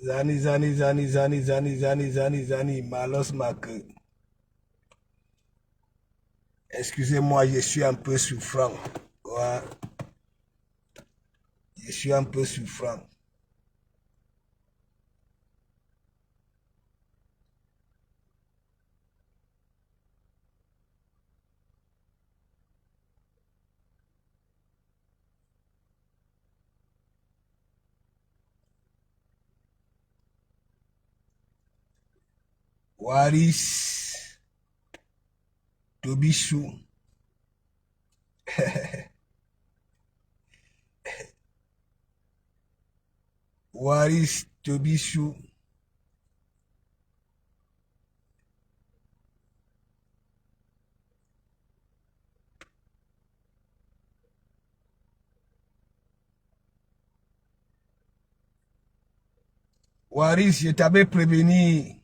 Zani, Malos Mak. Excusez-moi, je suis un peu souffrant. Ouais. Je suis un peu souffrant. Waris Tobichou. Waris Tobichou. Waris, je t'avais prévenu.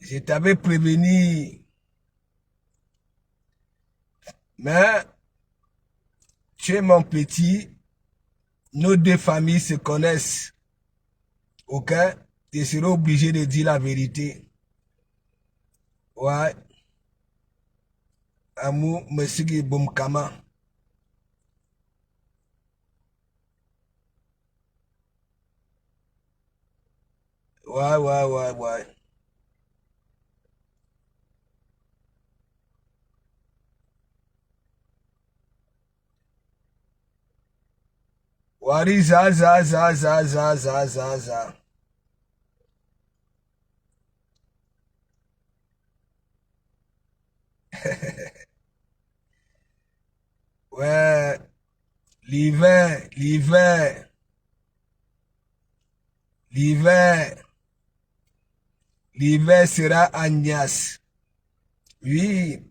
Je t'avais prévenu. Mais tu es mon petit. Nos deux familles se connaissent. Ok? Tu seras obligé de dire la vérité. Ouais. Amou Mesigi Boumkama. Ouais. Wari za. Ouais, l'hiver sera agnace. Oui,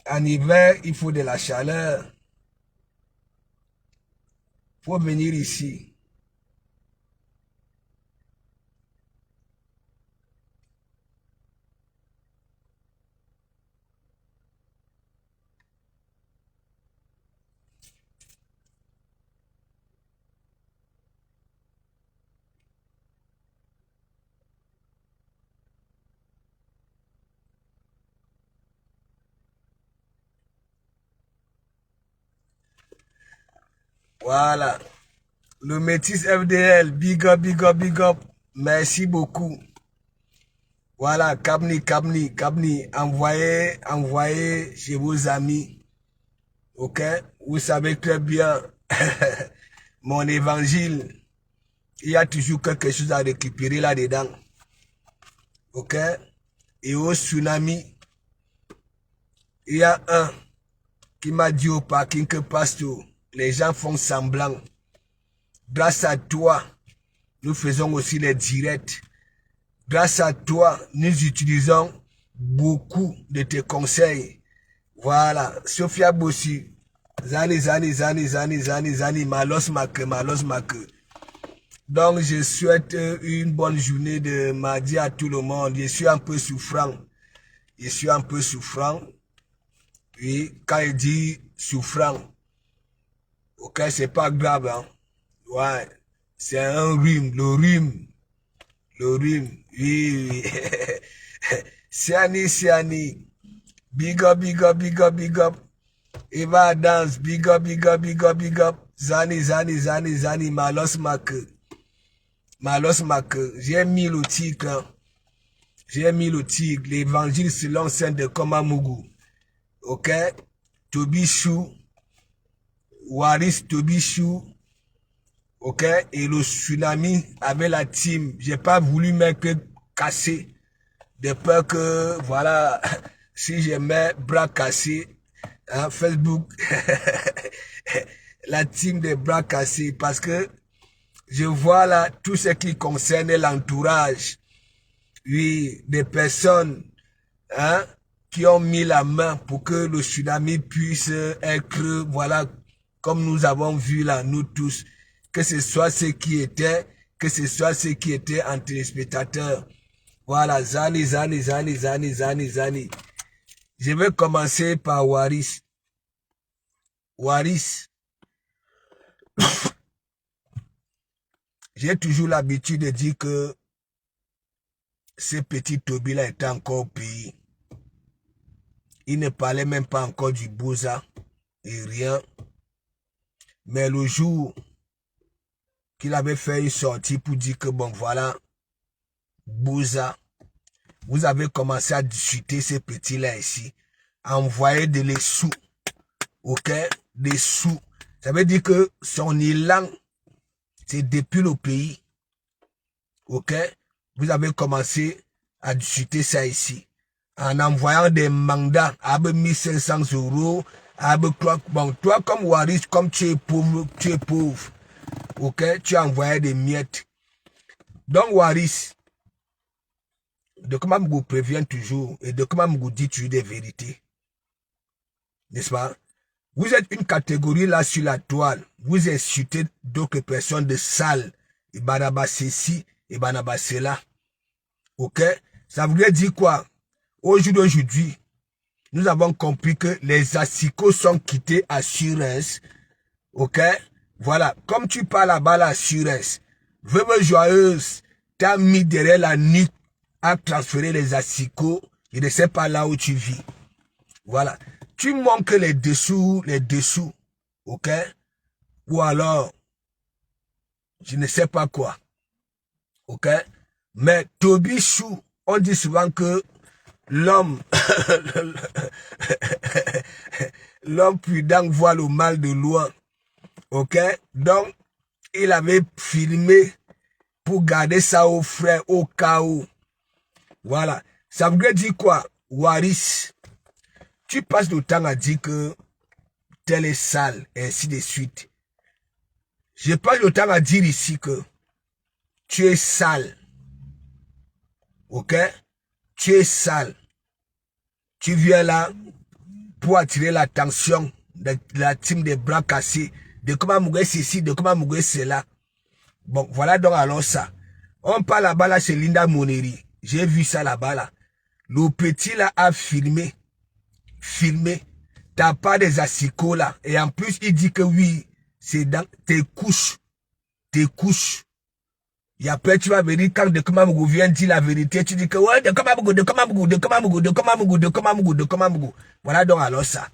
en hiver, il faut de la chaleur. Faut venir ici. Voilà. Le métis FDL, big up. Merci beaucoup. Voilà, Kabni, envoyez chez vos amis. Ok? Vous savez très bien, mon évangile, il y a toujours quelque chose à récupérer là-dedans. Ok? Et au tsunami, il y a un qui m'a dit au parking que pasteur, les gens font semblant. Grâce à toi, nous faisons aussi les directs. Grâce à toi, nous utilisons beaucoup de tes conseils. Voilà, Sophia Bossi, Zani, Malos Mak. Donc, je souhaite une bonne journée de mardi à tout le monde. Je suis un peu souffrant. Oui, quand il dit souffrant, ok, c'est pas grave, hein. Ouais, c'est un rhume, le rhume, oui. Siani, big up. Eva Dance, big up. Zani, Malos Mak. J'ai mis le tigre, hein. L'évangile selon Saint de Komamougou. Ok? Tobichou, Waris Tobichou, ok? Et le tsunami avec la team. J'ai pas voulu mettre casser, de peur que, voilà, si je mets bras cassés, hein, Facebook, la team des bras cassés, parce que je vois là tout ce qui concerne l'entourage, oui, des personnes, hein, qui ont mis la main pour que le tsunami puisse être, voilà, comme nous avons vu là, nous tous, que ce soit ceux qui étaient en téléspectateurs. Voilà, Zani. Je vais commencer par Waris. J'ai toujours l'habitude de dire que ce petit Toby-là était encore au pays. Il ne parlait même pas encore du Bouza et rien. Mais le jour qu'il avait fait une sortie pour dire que bon voilà, Bouza, vous avez commencé à discuter ces petits-là ici, à envoyer de les sous, ok, des sous. Ça veut dire que son élan, c'est depuis le pays, ok, vous avez commencé à discuter ça ici, en envoyant des mandats à 1500 €, à bon, toi comme Waris, comme tu es pauvre, ok, tu as envoyé des miettes. Donc Waris, de comment vous prévient toujours et de comment vous dit toujours des vérités. N'est-ce pas? Vous êtes une catégorie là sur la toile. Vous insultez d'autres personnes de sales. Et banaba ceci, et banaba cela. Ok? Ça voudrait dire quoi? Au jour d'aujourd'hui, nous avons compris que les assicots sont quittés à Assurance. Ok? Voilà. Comme tu parles là-bas, l'assurance. Veuve joyeuse, t'as mis derrière la nuque à transférer les assicots. Je ne sais pas là où tu vis. Voilà. Tu manques les dessous, ok? Ou alors, je ne sais pas quoi, ok? Mais Toby Chou, on dit souvent que l'homme, l'homme prudent voit le mal de loin, ok? Donc, il avait filmé pour garder ça au frais, au cas où. Voilà. Ça veut dire quoi? Waris, tu passes le temps à dire que tel est sale, et ainsi de suite. Je passe le temps à dire ici que tu es sale. Ok? Tu es sale. Tu viens là pour attirer l'attention de la team des bras cassés, de comment mourir ceci, de comment mourir cela. Bon, voilà donc alors ça. On parle là-bas là chez Linda Moneri. J'ai vu ça là-bas là. Le petit là a filmé. T'as pas des assicots là. Et en plus, il dit que oui, c'est dans tes couches. Et après, tu vas venir, quand de Komamougou vient dire la vérité, tu dis que ouais, de Komamougou. Voilà donc alors ça.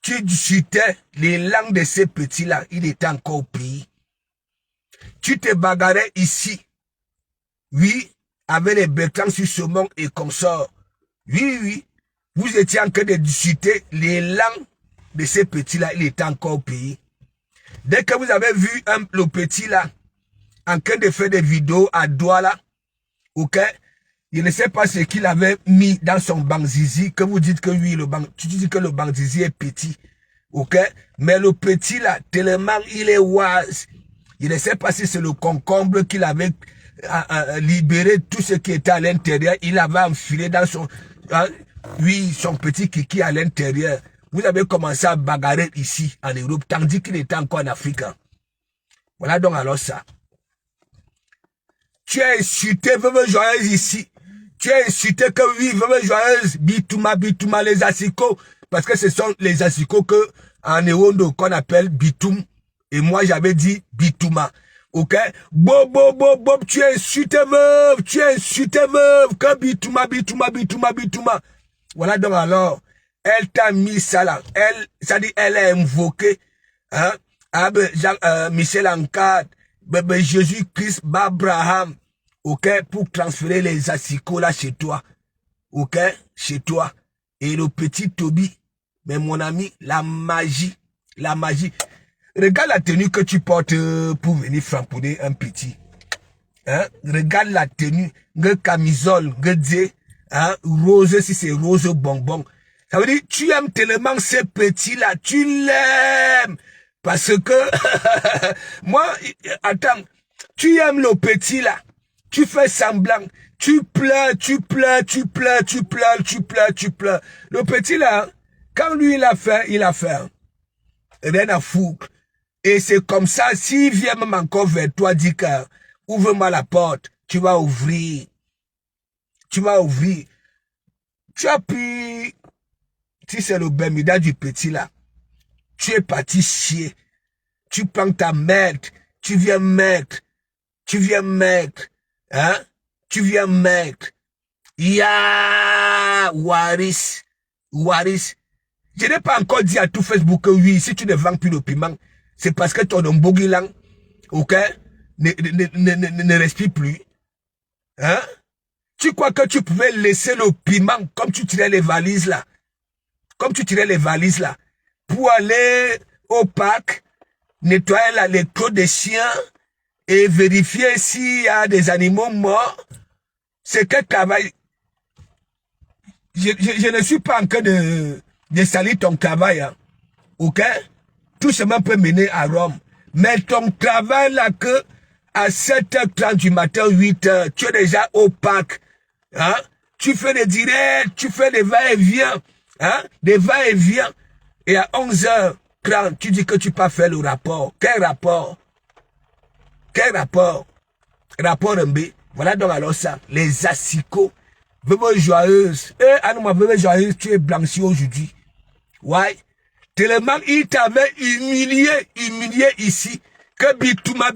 Tu discutais les langues de ces petits-là, il était encore au pays. Tu te bagarrais ici. Oui, avec les Bertrand sur Saumon et consorts. Oui. Vous étiez en train de discuter les langues de ces petits-là, il était encore au pays. Dès que vous avez vu le petit là, en train de faire des vidéos à Douala, ok, je ne sais pas ce qu'il avait mis dans son banzizi, que vous dites que oui, tu dis que le banzizi est petit, ok, mais le petit là, tellement il est wise, je ne sais pas si c'est le concombre qu'il avait libéré tout ce qui était à l'intérieur, il avait enfilé dans son, oui, son petit kiki à l'intérieur. Vous avez commencé à bagarrer ici, en Europe, tandis qu'il était encore en Afrique. Voilà donc alors ça. Tu as insulté Veuve Joyeuse ici. Tu as insulté que oui, Veuve Joyeuse, bitouma, les assicots. Parce que ce sont les assicots que, en Ewondo, qu'on appelle bitoum. Et moi, j'avais dit bitouma. Ok? Bob, tu as insulté Veuve. Tu as insulté Veuve. Que bitouma. Voilà donc alors. Elle t'a mis ça là. Elle a invoqué, hein, Michel Ancade, Jésus-Christ, Abraham, ok, pour transférer les assicots là chez toi, ok, chez toi. Et le petit Toby, mais mon ami, la magie. Regarde la tenue que tu portes pour venir framponner un petit. Hein? Regarde la tenue, le camisole, hein? Rose, si c'est rose bonbon. Ça veut dire, tu aimes tellement ces petits-là, tu l'aimes. Parce que, moi, attends, tu aimes le petit-là. Tu fais semblant. Tu pleures. Le petit-là, quand lui, il a fait. Rien à foutre. Et c'est comme ça, s'il vient même encore vers toi, dit que, ouvre-moi la porte, tu vas ouvrir. Tu as pris, si c'est le Bermuda du petit là, tu es parti chier. Tu prends ta merde, Tu viens maigre. Tu viens maigre. Hein? Tu viens maigre. Ya Waris. Waris. Je n'ai pas encore dit à tout Facebook que oui, si tu ne vends plus le piment, c'est parce que ton Mbogilang, ok, ne respire plus. Hein? Tu crois que tu pouvais laisser le piment comme tu tirais les valises là? Comme tu tirais les valises là, pour aller au parc, nettoyer les crocs des chiens et vérifier s'il y a des animaux morts. C'est quel travail? Je ne suis pas en train de salir ton travail. Hein. Ok? Tout chemin peut mener à Rome. Mais ton travail là que à 7h30 du matin, 8h, tu es déjà au parc. Hein? Tu fais des directs, tu fais des va-et-vient. Hein? Des va-et-vient. Et à 11h30, tu dis que tu peux faire le rapport. Quel rapport? Quel rapport? Rapport MB. Voilà donc alors ça. Les assicots. Veuve joyeuse. Anouma, veuve joyeuse, tu es blanchi aujourd'hui. Ouais. Tellement il t'avait humilié ici. Que bitouma.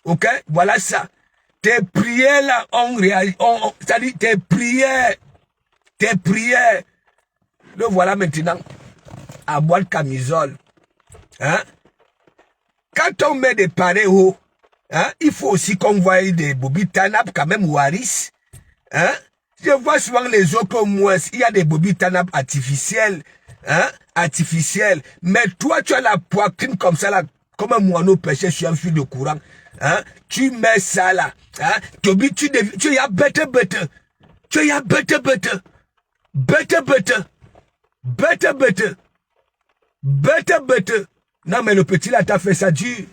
Ok? Voilà ça. Tes prières là, c'est-à-dire tes prières, le voilà maintenant à boire de camisole. Hein? Quand on met des pareils hauts, hein, il faut aussi qu'on voie des bobby tanap quand même Waris. Hein? Je vois souvent les autres moins, il y a des bobby tanap artificiels. Hein? Artificiels. Mais toi, tu as la poitrine comme ça là, comme un moineau pêché sur un fil de courant. Hein? Tu mets ça là. Hein? Tu y a bête. Tu y a bête. Non, mais le petit là, t'as fait ça dur.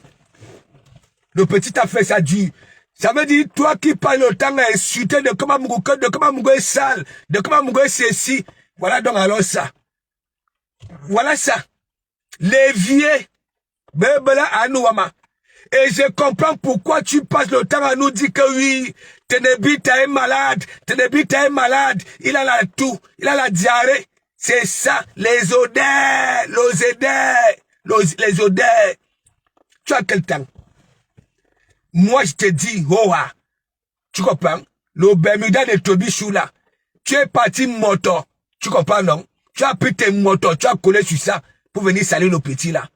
Le petit t'a fait ça dur. Ça veut dire, toi qui parles autant à insulter de comment Mougo est sale, de comment Mougo est ceci. Voilà donc alors ça. Voilà ça. Les vieux. Bébela Anouama. Et je comprends pourquoi tu passes le temps à nous dire que oui, Tenebita est malade, il a la toux, il a la diarrhée. C'est ça, les odeurs. Tu as quel temps? Moi, je te dis, Hoa, tu comprends? Le Bermuda de Toby Choula, tu es parti moto, tu comprends, non? Tu as pris tes motos, tu as collé sur ça pour venir salir le petit là.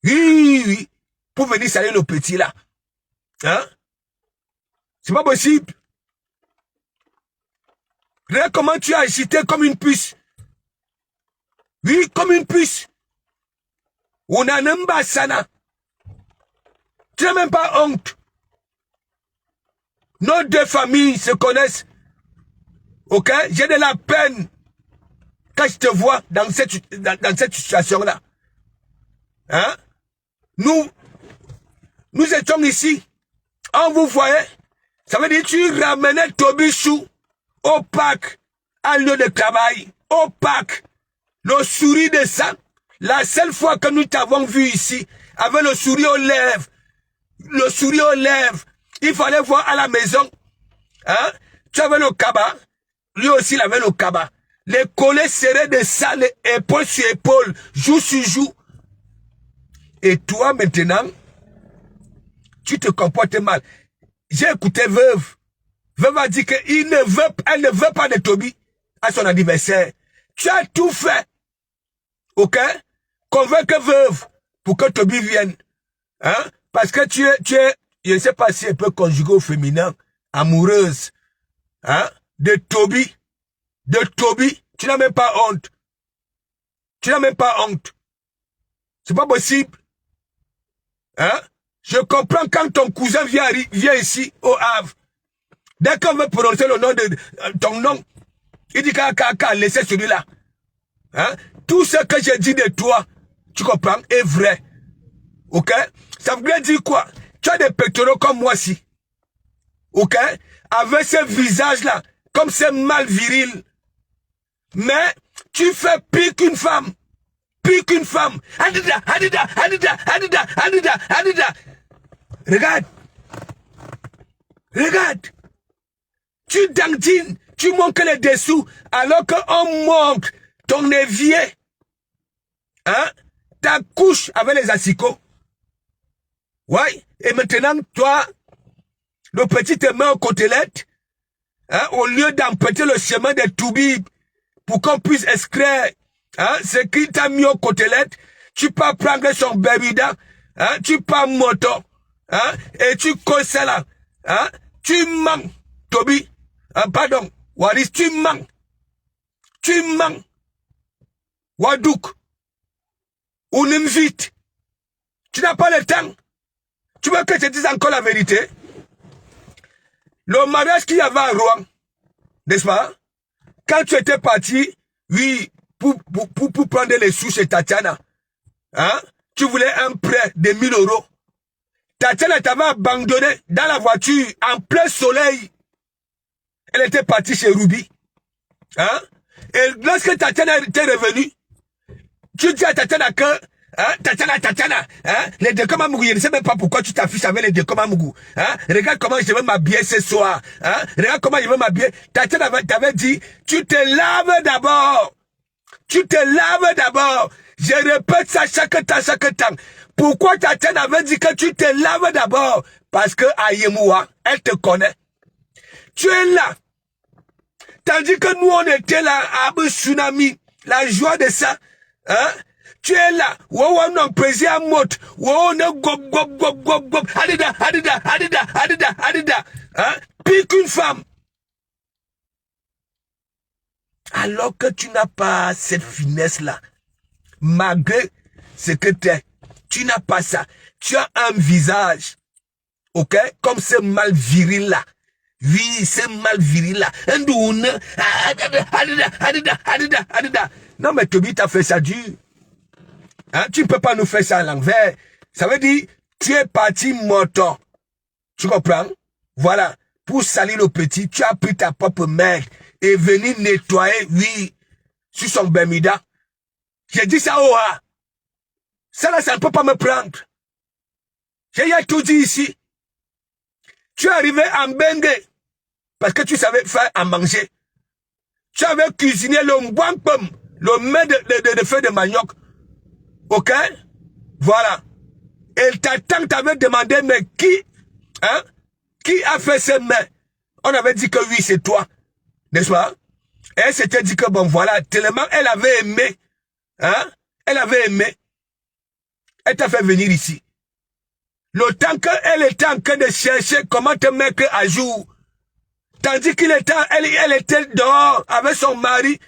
Oui. Pour venir salir le petit là. Hein? C'est pas possible. Regarde comment tu as agité comme une puce. Oui, comme une puce. On a n'imba sana. Tu n'as même pas honte. Nos deux familles se connaissent. Ok? J'ai de la peine quand je te vois dans cette situation-là. Hein? Nous étions ici. On vous voyait. Ça veut dire que tu ramenais Toby Chou au parc, à lieu de travail, au parc. Le sourire de ça. La seule fois que nous t'avons vu ici, avec le sourire aux lèvres. Le sourire aux lèvres. Il fallait voir à la maison. Hein? Tu avais le cabas. Lui aussi, il avait le cabas. Les collets serrés de ça, les épaule sur épaule, joue sur joue. Et toi, maintenant, tu te comportes mal. J'ai écouté Veuve. Veuve a dit qu'elle ne veut pas de Toby à son anniversaire. Tu as tout fait. Ok? Convainc Veuve pour que Toby vienne. Hein? Parce que tu es, je ne sais pas si elle peut conjuguer au féminin, amoureuse. Hein? De Toby. Tu n'as même pas honte. C'est pas possible. Hein? Je comprends quand ton cousin vient ici au Havre. Dès qu'on veut prononcer le nom de ton nom, il dit qu'à laisser celui-là. Hein? Tout ce que j'ai dit de toi, tu comprends, est vrai. Ok? Ça veut dire quoi? Tu as des pectoraux comme moi si. Ok? Avec ce visage-là, comme c'est mal viril. Mais tu fais pire qu'une femme. Hadida. Regarde. Tu dandines, tu manques les dessous, alors qu'on montre ton évier. Hein? t'accouches avec les asticots. Ouais. Et maintenant, toi, le petit te met aux côtelettes, hein, au lieu d'empêcher le chemin des toubibs pour qu'on puisse extraire, hein, ce qui t'a mis aux côtelettes, tu peux prendre son bébida, hein, tu peux moto, hein, et tu causes ça là, hein, tu manques, Toby, hein, pardon, Waris, tu manques, Wadouk, ou Nimvite, tu n'as pas le temps. Tu veux que je te dise encore la vérité? Le mariage qu'il y avait à Rouen, n'est-ce pas? Quand tu étais parti, oui, pour prendre les sous chez Tatiana, hein? Tu voulais un prêt de 1000 €. Tatiana t'avait abandonné dans la voiture, en plein soleil. Elle était partie chez Ruby. Hein? Et lorsque Tatiana était revenue, tu dis à Tatiana que, hein, Tatiana, hein, les Dekoma Mougou, je ne sais même pas pourquoi tu t'affiches avec les Dekoma Mougou, hein, regarde comment je vais m'habiller ce soir, hein, regarde comment je vais m'habiller. Tatiana t'avait dit, tu te laves d'abord, je répète ça chaque temps. Pourquoi Tatiana avait dit que tu te laves d'abord? Parce que Ayemoua, elle te connaît. Tu es là. Tandis que nous, on était là, à tsunami, la joie de ça, hein? Tu es là, on a pesé à mot, on a gob, adida, hein? Pire qu'une femme. Alors que tu n'as pas cette finesse-là, malgré ce que tu es, tu n'as pas ça. Tu as un visage, ok, comme ce mal viril-là. Oui, ce mal viril-là. Adida. Non, mais Toby, t'as fait ça dur. Hein? Tu ne peux pas nous faire ça à l'envers. Ça veut dire, tu es parti moto. Tu comprends? Voilà. Pour salir le petit, tu as pris ta propre main et venir nettoyer, oui, sur son bermuda. J'ai dit ça au ha. Ça là, ça ne peut pas me prendre. J'ai tout dit ici. Tu es arrivé en bengue parce que tu savais faire à manger. Tu avais cuisiné le mbouampum, le mets de feuilles de manioc. Ok? Voilà. Et ta tante t'avait demandé, mais qui, hein? Qui a fait ce mets? On avait dit que oui, c'est toi. N'est-ce pas? Et elle s'était dit que bon, voilà, tellement elle avait aimé, hein? Elle avait aimé. Elle t'a fait venir ici. Le temps qu'elle était en train de chercher comment te mettre à jour, tandis qu'il était, elle était dehors avec son mari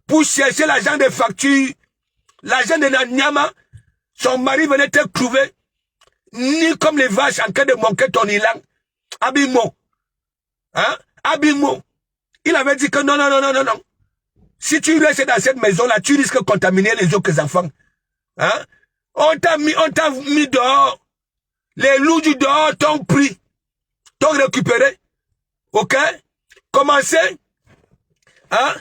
pour chercher l'argent des factures, l'argent de Nanyama, son mari venait te trouver, ni comme les vaches en train de manquer ton élan. Abimo. Hein? Abimo. Il avait dit que non. Si tu restes dans cette maison-là, tu risques de contaminer les autres enfants. Hein? On t'a mis dehors. Les loups du dehors t'ont pris, t'ont récupéré. Ok? Commencez, hein,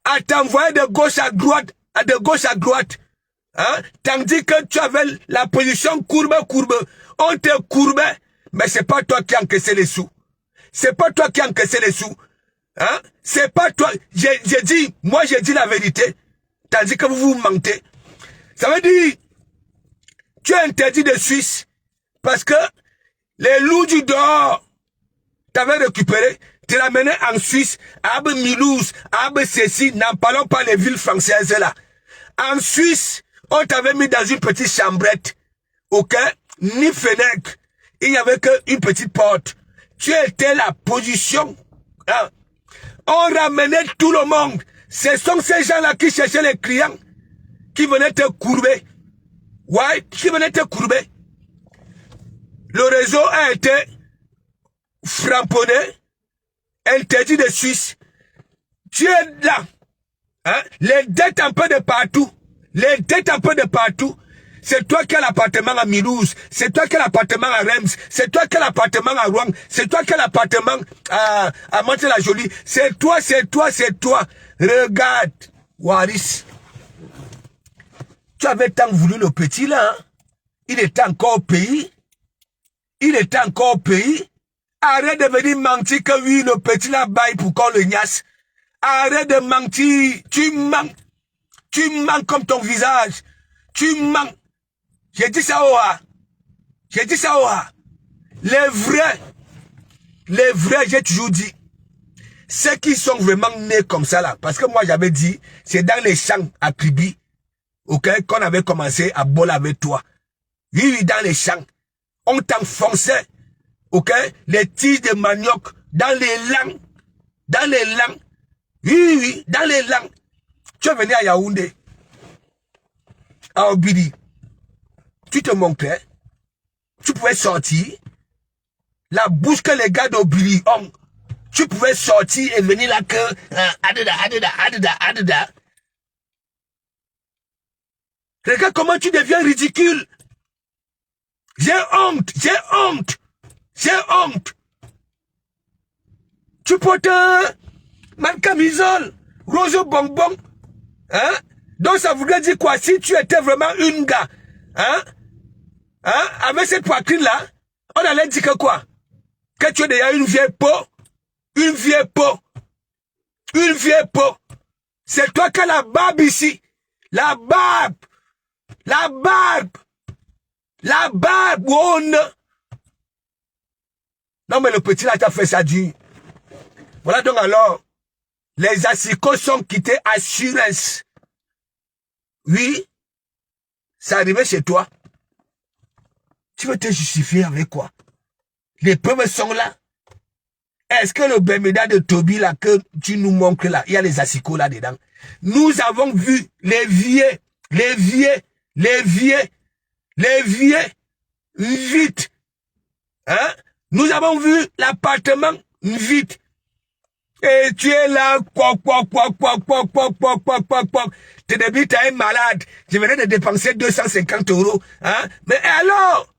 à t'envoyer de gauche à droite, hein, tandis que tu avais la position courbe. On te courbait, mais c'est pas toi qui as encaissé les sous. Hein? C'est pas toi. Moi j'ai dit la vérité, tandis que vous mentez. Ça veut dire, tu es interdit de Suisse, parce que les loups du dehors t'avaient récupéré, tu l'amenais en Suisse, à Mulhouse, à Cécile, n'en parlons pas les villes françaises là. En Suisse, on t'avait mis dans une petite chambrette, ok? Ni fenêtre, il n'y avait qu'une petite porte. Tu étais la position, hein? On ramenait tout le monde. Ce sont ces gens-là qui cherchaient les clients, qui venaient te courber. Ouais, qui venaient te courber. Le réseau a été framponné, interdit de Suisse. Tu es là. Hein? Les dettes un peu de partout. C'est toi qui as l'appartement à Mulhouse. C'est toi qui as l'appartement à Reims. C'est toi qui as l'appartement à Rouen. C'est toi qui as l'appartement à Mantes-la-Jolie. C'est toi. Regarde, Waris. Tu avais tant voulu le petit là. Hein? Il était encore au pays. Arrête de venir mentir que oui, le petit là baille pour qu'on le niasse. Arrête de mentir. Tu mens comme ton visage. Tu mens. J'ai dit ça au A. J'ai dit ça au A. Les vrais, j'ai toujours dit, ceux qui sont vraiment nés comme ça là, parce que moi j'avais dit, c'est dans les champs à Kribi, ok, qu'on avait commencé à boller avec toi. Oui, dans les champs. On t'enfonçait, ok, les tiges de manioc dans les langues. Dans les langues. Oui, dans les langues. Tu es venu à Yaoundé, à Obidi. Tu te montrais. Tu pouvais sortir. La bouche que les gars d'Obidi ont. Tu pouvais sortir et venir là que... Adada. Regarde comment tu deviens ridicule. J'ai honte. Tu portes ma camisole, rose bonbon. Hein? Donc ça voudrait dire quoi? Si tu étais vraiment une gars, hein? Avec cette poitrine-là, on allait dire que quoi? Que tu es déjà une vieille peau. Une vieille peau. C'est toi qui as la barbe ici. La barbe. Oh non. Non mais le petit là, tu as fait ça dur. Voilà donc alors, les assicots sont quittés assurance. Oui, ça arrivait chez toi. Tu veux te justifier avec quoi? Les preuves sont là. Est-ce que le Bermuda de Toby là que tu nous montres là, il y a les assicots là dedans? Nous avons vu les vieux, vite. Hein? Nous avons vu l'appartement vite. Et tu es là, Tes débits, t'es un malade. Je venais de dépenser 250 €. Hein? Mais alors?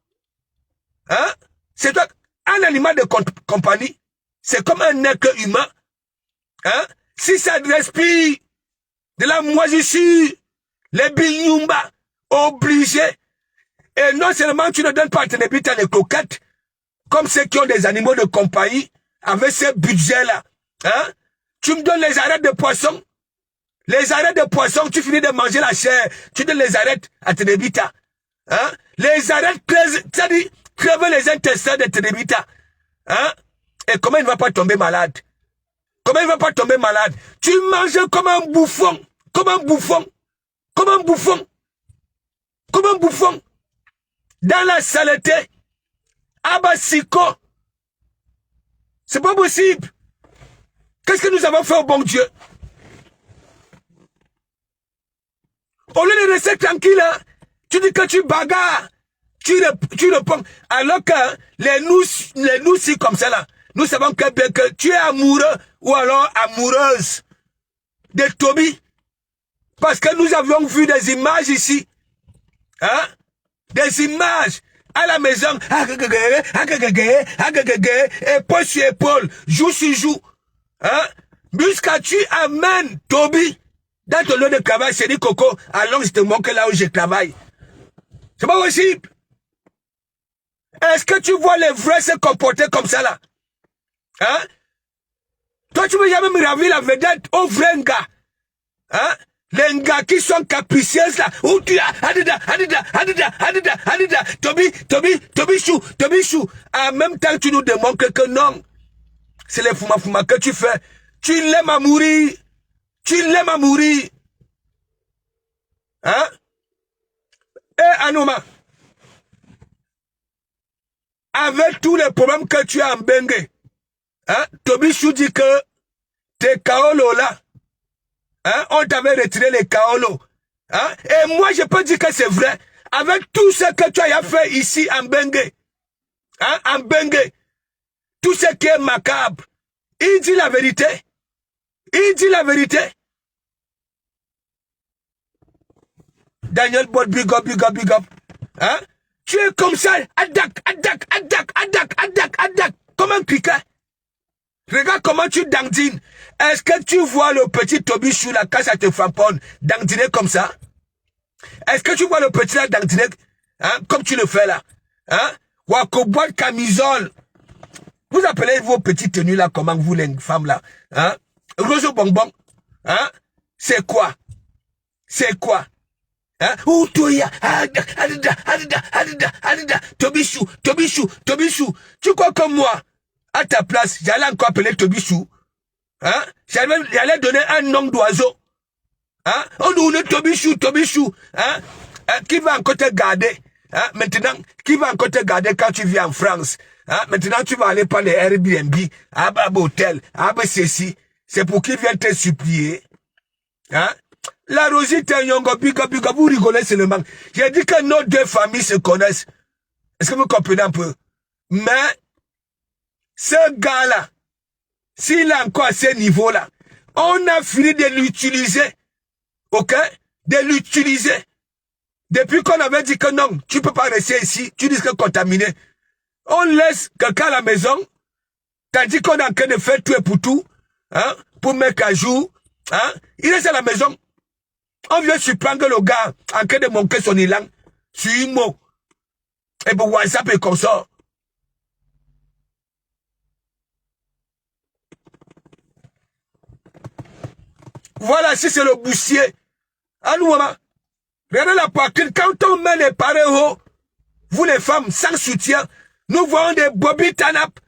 Hein? C'est toi, un animal de compagnie. C'est comme un être humain. Hein? Si ça respire de la moisissure, les bignumba, obligés. Et non seulement tu ne donnes pas à tes débits les coquettes, comme ceux qui ont des animaux de compagnie, avec ce budget-là. Hein? Tu me donnes les arêtes de poisson. Les arêtes de poisson, tu finis de manger la chair. Tu donnes les arêtes à Ténébita. Hein? Les arêtes, c'est-à-dire, crever les intestins de Ténébita. Hein? Et comment il ne va pas tomber malade? Tu manges comme un bouffon. Dans la saleté. Abassiko. C'est pas possible. Qu'est-ce que nous avons fait au bon Dieu? Au lieu de rester tranquille, hein, tu dis que tu bagarres, tu réponds. Alors que les nous si comme ça là, nous savons que tu es amoureux ou alors amoureuse de Toby. Parce que nous avions vu des images ici. Hein? Des images à la maison. Épaule sur épaule, joue sur joue. Hein? Jusqu'à tu amènes Toby dans ton lieu de travail, c'est dit Coco, allons je te montre là où je travaille. C'est pas possible. Est-ce que tu vois les vrais se comporter comme ça là? Hein? Toi tu veux jamais me ravir la vedette aux vrais gars. Hein? Les gars qui sont capricieux là. Où tu as Toby chou. En même temps tu nous démontres que non. C'est les fuma que tu fais. Tu l'aimes à mourir. Hein? Et Anouma, avec tous les problèmes que tu as en Bengue, hein? Toby Chou dit que tes kaolo là, hein? On t'avait retiré les kaolo. Hein? Et moi je peux dire que c'est vrai. Avec tout ce que tu as fait ici en Bengue, hein? En Bengue, tout ce qui est macabre, il dit la vérité. Daniel Bot, big up. Hein? Tu es comme ça, adak, comme un criquet. Regarde comment tu dandines. Est-ce que tu vois le petit Toby Chou là, quand ça te famponne, dandiner comme ça? Est-ce que tu vois le petit là dandiner, hein, comme tu le fais là? Hein? Wakobois camisole. Vous appelez vos petites tenues là, comment vous les femmes là? Hein? Rose bonbon. Hein? C'est quoi? Hein? Ou Toya, Tobichou. Tu crois comme moi, à ta place, j'allais encore appeler Tobichou. Hein? J'allais donner un nom d'oiseau. Hein? On nous dit Tobichou. Hein? Qui va encore te garder? Hein? Maintenant, qui va encore te garder quand tu viens en France? Hein? Maintenant, tu vas aller prendre les Airbnb, à hôtel, à ceci. C'est pour qu'ils viennent te supplier. Hein? La Rosite et Nyongo, vous rigolez seulement. J'ai dit que nos deux familles se connaissent. Est-ce que vous comprenez un peu? Mais, ce gars-là, s'il est encore à ce niveau-là, on a fini de l'utiliser. Ok? De l'utiliser. Depuis qu'on avait dit que non, tu peux pas rester ici, tu risques de contaminer. On laisse quelqu'un à la maison, tandis qu'on est en train de faire tout et pour tout, hein, pour mettre à jour, hein, il reste à la maison. On vient surprendre le gars en train de manquer son élan sur une mot. Et pour WhatsApp et comme ça. Voilà, si c'est le boussier. À nous, maman. Regardez la poitrine. Quand on met les pareils, vous les femmes, sans soutien, nous voyons des Bobby Tanap.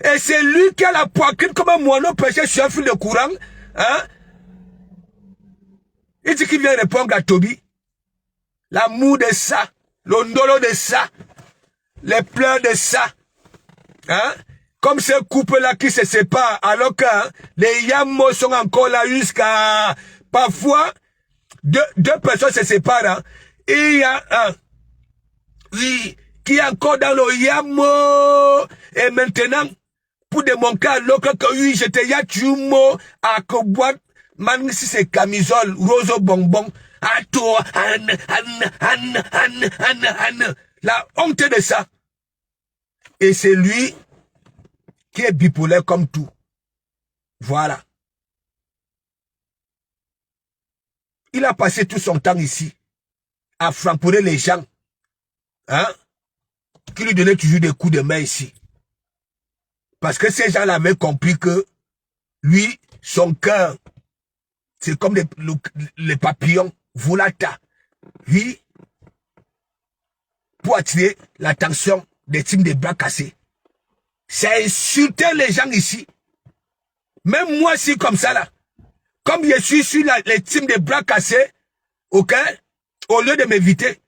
Et c'est lui qui a la poitrine comme un moineau pêché sur un fil de courant. Hein? Il dit qu'il vient répondre à Toby. L'amour de ça, le ndolo de ça, les pleurs de ça. Hein? Comme ce couple-là qui se sépare, alors que hein, les yamos sont encore là jusqu'à... Parfois, deux personnes se séparent. Hein, et il y a un, oui, qui est encore dans le yamo. Et maintenant, pour démontrer à l'autre que oui, j'étais yachumo, à que boîte, même si c'est camisole, rose bonbon, à toi, la honte de ça. Et c'est lui qui est bipolaire comme tout. Voilà. Il a passé tout son temps ici à frapper les gens, hein, qui lui donnaient toujours des coups de main ici. Parce que ces gens avaient compris que lui, son cœur, c'est comme les papillons volata. Lui, pour attirer l'attention des teams de bras cassés. C'est insulter les gens ici. Même moi, si comme ça là, comme je suis sur les teams de bras cassés, ok, au lieu de m'éviter,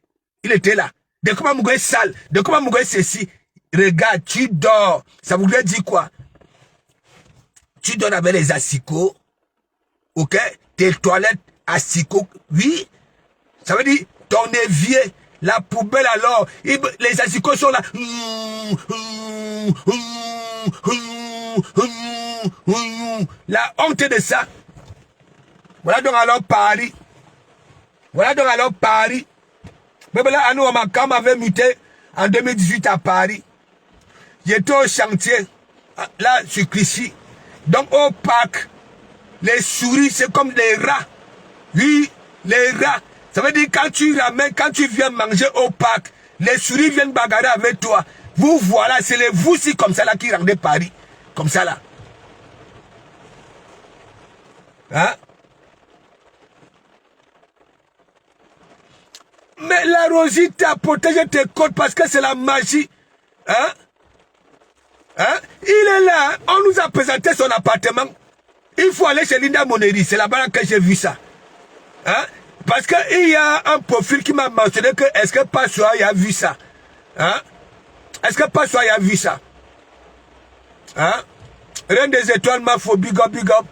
il était là. De comment mourir sale, de comment mourir ceci. Regarde, tu dors. Ça voudrait dire quoi? Tu dors avec les asticots, ok, tes toilettes asticots, oui. Ça veut dire ton évier, la poubelle alors, les asticots sont là. La honte de ça. Voilà donc alors Paris. Voilà donc alors Paris. Mais là, à nous, quand on m'avait muté en 2018 à Paris, j'étais au chantier, là, sur Clichy. Donc au parc, les souris, c'est comme des rats. Oui, les rats. Ça veut dire quand tu ramènes, quand tu viens manger au parc, les souris viennent bagarrer avec toi. Vous voilà, c'est les vous aussi comme ça là qui rendez Paris. Comme ça là. Hein? Mais la Rosite a protégé tes côtes parce que c'est la magie. Hein? Hein? Il est là. On nous a présenté son appartement. Il faut aller chez Linda Moneri. C'est là-bas que j'ai vu ça. Hein? Parce qu'il y a un profil qui m'a mentionné que est-ce que Passoa a vu ça? Hein? Est-ce que Passoa a vu ça? Hein? Reine des étoiles, Mafo, big up, big up.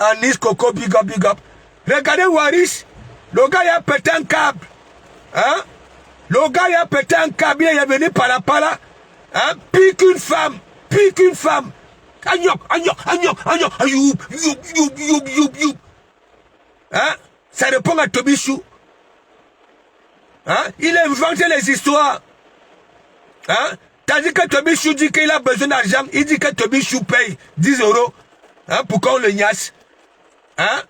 Anis, Coco, big up, big up. Regardez Waris. Le gars, il a pété un câble. Hein? Le gars, il a pété un câble. Il est venu par là. Hein? Pique une femme. Agnok. Youp. Hein? Ça répond à Tobichou. Hein? Il a inventé les histoires. Hein? Tandis que Tobichou dit qu'il a besoin d'argent, il dit que Tobichou paye 10 € hein, pour qu'on le niasse. Hein?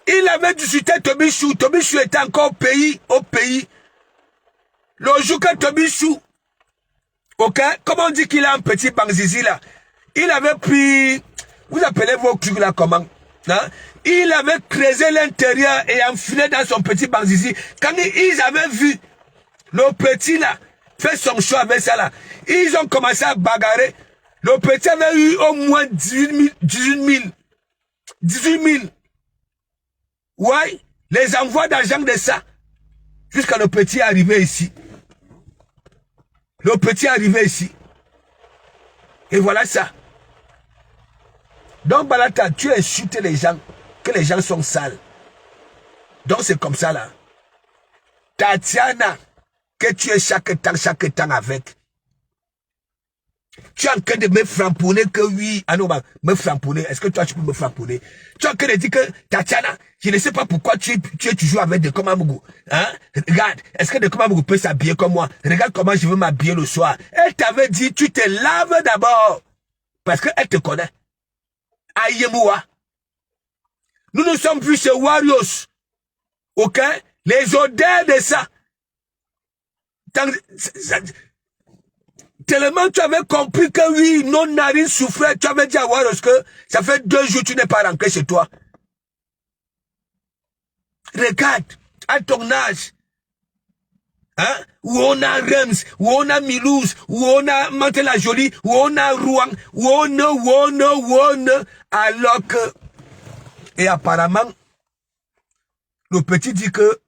Il avait discuté Tobichou. Tobichou était encore au pays. Le jour que Tobichou, ok, comment on dit qu'il a un petit bangzizi là, il avait pris, vous appelez vos trucs là comment? Hein? Il avait creusé l'intérieur et enfilé dans son petit banzizi. Quand ils avaient vu le petit là faire son choix avec ça là, ils ont commencé à bagarrer. Le petit avait eu au moins 18 000. Ouais, les envois d'argent de ça. Jusqu'à le petit arrivé ici. Le petit arrivé ici. Et voilà ça. Donc, Balata, tu insultes les gens, que les gens sont sales. Donc, c'est comme ça, là. Tatiana, que tu es chaque temps avec. Tu es en train de me framponner que oui. Ah non, me framponner. Est-ce que toi, tu peux me framponner? Tu es en train de dire que, Tatiana, je ne sais pas pourquoi tu es toujours avec des Komamougou. Hein? Regarde, est-ce que des Komamougou peut s'habiller comme moi? Regarde comment je veux m'habiller le soir. Elle t'avait dit, tu te laves d'abord. Parce qu'elle te connaît. Aïemoua. Nous sommes plus chez Warriors. Ok? Les odeurs de ça. Tellement tu avais compris que oui, nos narines souffraient. Tu avais dit à Warriors que ça fait 2 jours que tu n'es pas rentré chez toi. Regarde, à ton âge. Hein? Où on a Rems, où on a Milouz, où on a Mantes-la-Jolie, où on a Rouen, où on a, alors que, et apparemment, le petit dit que,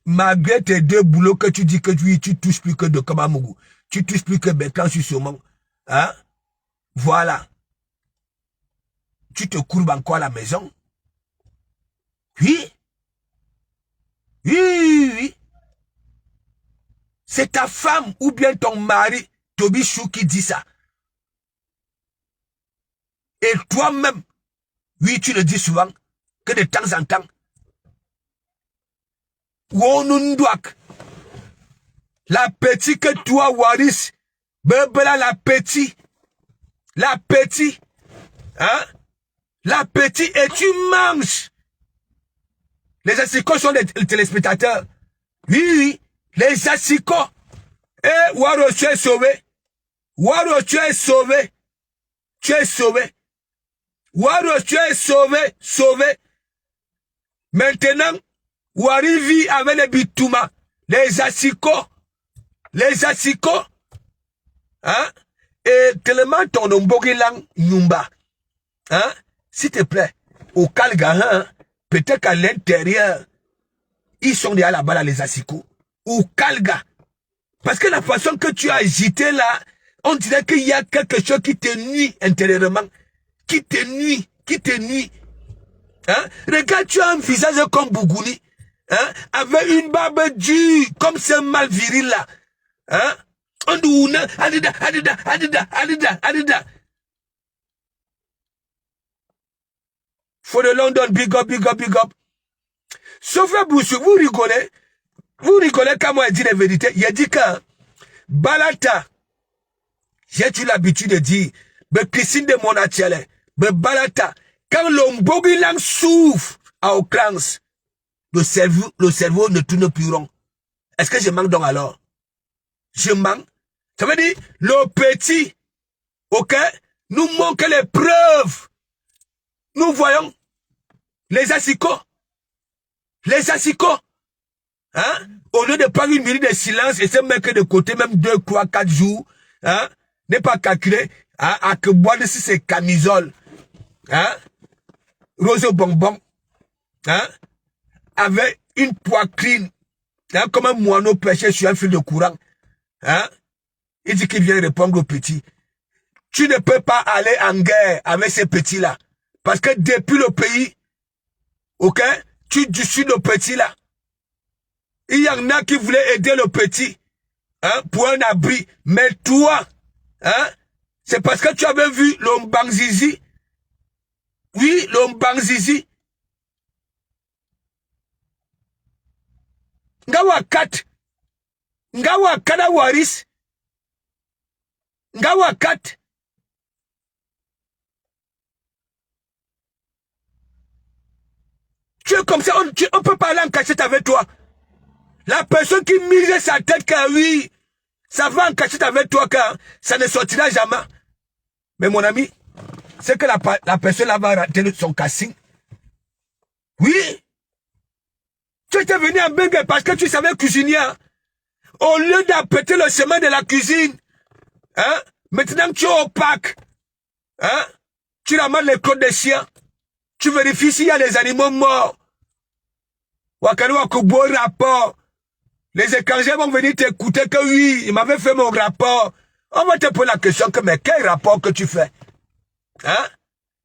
malgré tes 2 boulots que tu dis que tu touches plus que de Komamougou, tu touches plus que Bertrand Susomon, hein? Voilà. Tu te courbes encore à la maison. Oui. Oui. C'est ta femme ou bien ton mari, Tobichou, qui dit ça. Et toi-même, oui, tu le dis souvent, que de temps en temps, Wonundouak, la petite que toi, Waris, Bebela, la petite, hein, la petite, et tu manges. Les assicots sont des téléspectateurs. Oui, les assicots. Et Waro, tu es sauvé. Waro, tu es sauvé. Tu es sauvé. Waro, tu es sauvé. Sauvé. Maintenant, Wari vit avec les bitouma. Les assicots. Hein? Et tellement ton ombogilang nyumba. Hein? S'il te plaît, au Calgarin, hein? Peut-être qu'à l'intérieur, ils sont déjà là-bas, là, les assicots. Ou Calga. Parce que la façon que tu as agité là, on dirait qu'il y a quelque chose qui te nuit intérieurement. Qui te nuit. Hein? Regarde, tu as un visage comme Bougouni. Hein? Avec une barbe dure, comme ce mal viril là. Hein? Adida. For the London, big up. Sauf Boussou, vous rigolez quand moi je dis la vérité. Il a dit que Balata, j'ai eu l'habitude de dire, Christine de Monatiele, Balata, quand l'ombogilang s'ouvre à Ocrans, le cerveau ne tourne plus rond. Est-ce que je manque donc alors? Je manque. Ça veut dire, le petit, ok, nous manque les preuves. Nous voyons les assicots. Hein? Au lieu de prendre une minute de silence et se mettre de côté, même 2, 3, 4 jours, hein? N'est pas calculé, hein? À que boire de ces camisoles, hein? Rose bonbon, hein? Avec une poitrine, hein? Comme un moineau perché sur un fil de courant, hein? Il dit qu'il vient répondre au petit. Tu ne peux pas aller en guerre avec ces petits-là. Parce que depuis le pays, ok, tu suis le petit là. Il y en a qui voulaient aider le petit, hein, pour un abri. Mais toi, hein, c'est parce que tu avais vu l'Ombangzizi. Oui, l'Ombangzizi. Ngawa kat. Ngawa kada waris. Ngawa kat. Tu es comme ça, on peut parler en cachette avec toi. La personne qui mise sa tête car oui, ça va en cachette avec toi car ça ne sortira jamais. Mais mon ami, c'est que la personne là va rater son casting. Oui. Tu étais venu à Bengue parce que tu savais cuisiner. Au lieu d'apprêter le chemin de la cuisine, hein, maintenant que tu es opaque, hein, tu ramasses les crottes des chiens, tu vérifies s'il y a des animaux morts. Beau rapport. Les étrangers vont venir t'écouter que oui, il m'avait fait mon rapport. On va te poser la question que, mais quel rapport que tu fais? Hein?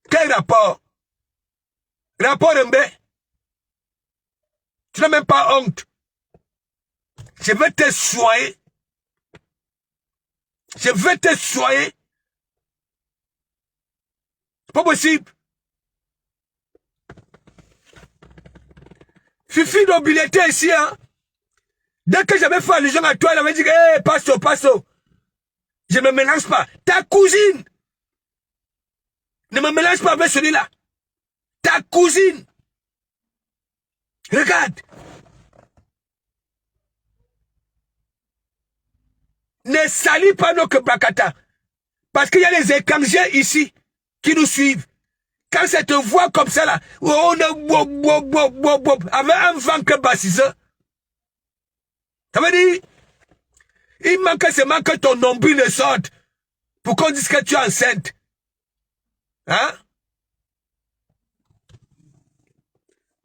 Quel rapport? Rapport Mbé? Tu n'as même pas honte. Je vais te soigner. Je vais te soigner. C'est pas possible. Fifi d'obligeté ici, hein. Dès que j'avais fait allusion à toi, elle avait dit, hé, passo, passo. Je ne me mélange pas. Ta cousine. Ne me mélange pas avec celui-là. Ta cousine. Regarde. Ne salis pas nos Brakata. Parce qu'il y a des étrangers ici qui nous suivent. Quand cette voix comme ça là, on est avec un vent que bassise. Ça veut dire, il manque seulement que ton nombril ne sorte pour qu'on dise que tu es enceinte. Hein?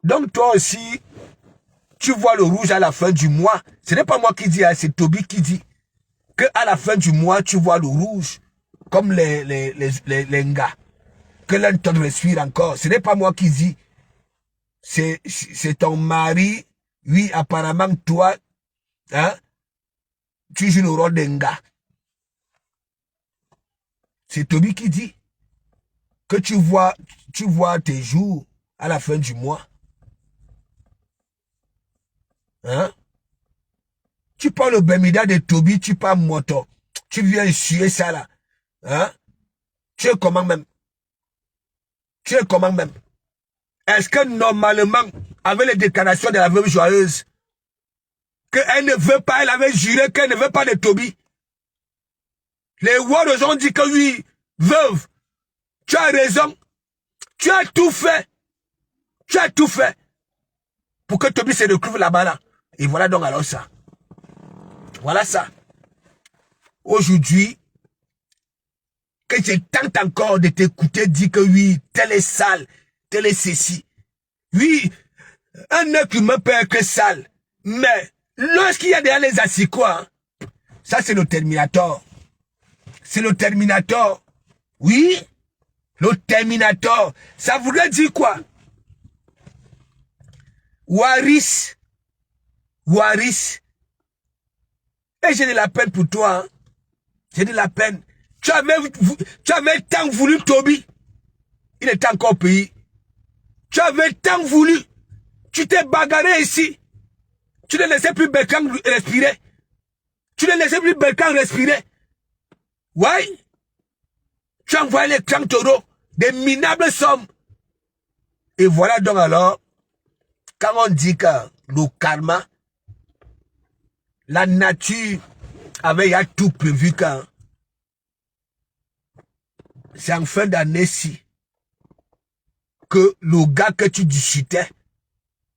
Donc toi aussi, tu vois le rouge à la fin du mois. Ce n'est pas moi qui dis, hein, c'est Toby qui dit que à la fin du mois, tu vois le rouge comme les gars. Que l'un te respire encore. Ce n'est pas moi qui dis. C'est ton mari. Oui, apparemment, toi, hein, tu joues le rôle d'un gars. C'est Toby qui dit que tu vois tes jours à la fin du mois. Hein? Tu parles le Bemida de Toby, tu parles moto. Tu viens suer ça là. Hein? Tu es comment même? Tu es comment même? Est-ce que normalement, avec les déclarations de la veuve joyeuse, qu'elle ne veut pas, elle avait juré qu'elle ne veut pas de Toby. Les Warriors ont dit que oui, veuve, tu as raison. Tu as tout fait. Tu as tout fait pour que Toby se retrouve là-bas là. Et voilà donc alors ça. Voilà ça. Aujourd'hui, que je tente encore de t'écouter dire que oui, tel est sale, tel est ceci. Oui, un être humain peut être sale. Mais lorsqu'il y a derrière les assicois, hein, ça c'est le Terminator. C'est le Terminator. Oui, le Terminator. Ça voudrait dire quoi? Waris. Waris. Et j'ai de la peine pour toi. Hein. J'ai de la peine. Tu avais tant voulu Toby. Il est encore payé. Tu avais tant voulu. Tu t'es bagarré ici. Tu ne laissais plus Bertrand respirer. Tu ne laissais plus Bertrand respirer. Ouais. Tu as envoyé les 30 euros. Des minables sommes. Et voilà donc alors. Quand on dit que le karma, la nature avait y a tout prévu quand c'est en fin d'année-ci que le gars que tu discutais,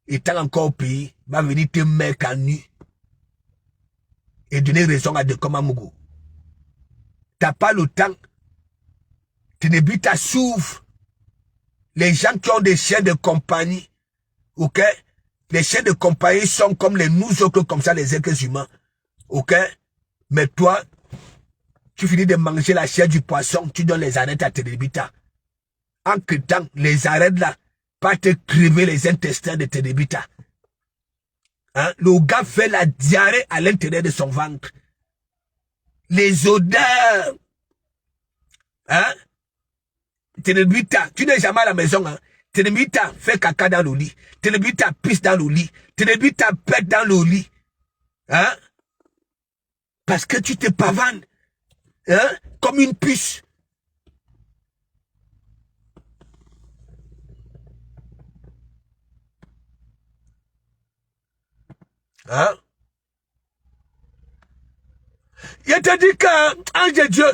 étant encore au pays, va venir te mettre en nu et donner raison à Dekoma Mougou. T'as pas le temps. Tu n'es ta souffre. Les gens qui ont des chiens de compagnie, ok? Les chiens de compagnie sont comme les nous autres, comme ça, les êtres humains, ok? Mais toi, tu finis de manger la chair du poisson, tu donnes les arêtes à Tédébita. En temps, les arêtes là, pas te crever les intestins de Tédébita. Hein? Le gars fait la diarrhée à l'intérieur de son ventre. Les odeurs. Hein? Tédébita, tu n'es jamais à la maison. Hein? Tédébita fait caca dans le lit. Tédébita pisse dans le lit. Tédébita pète dans le lit. Hein? Parce que tu te pavanes. Hein? Comme une puce. Hein? Il te dit que, ange de Dieu,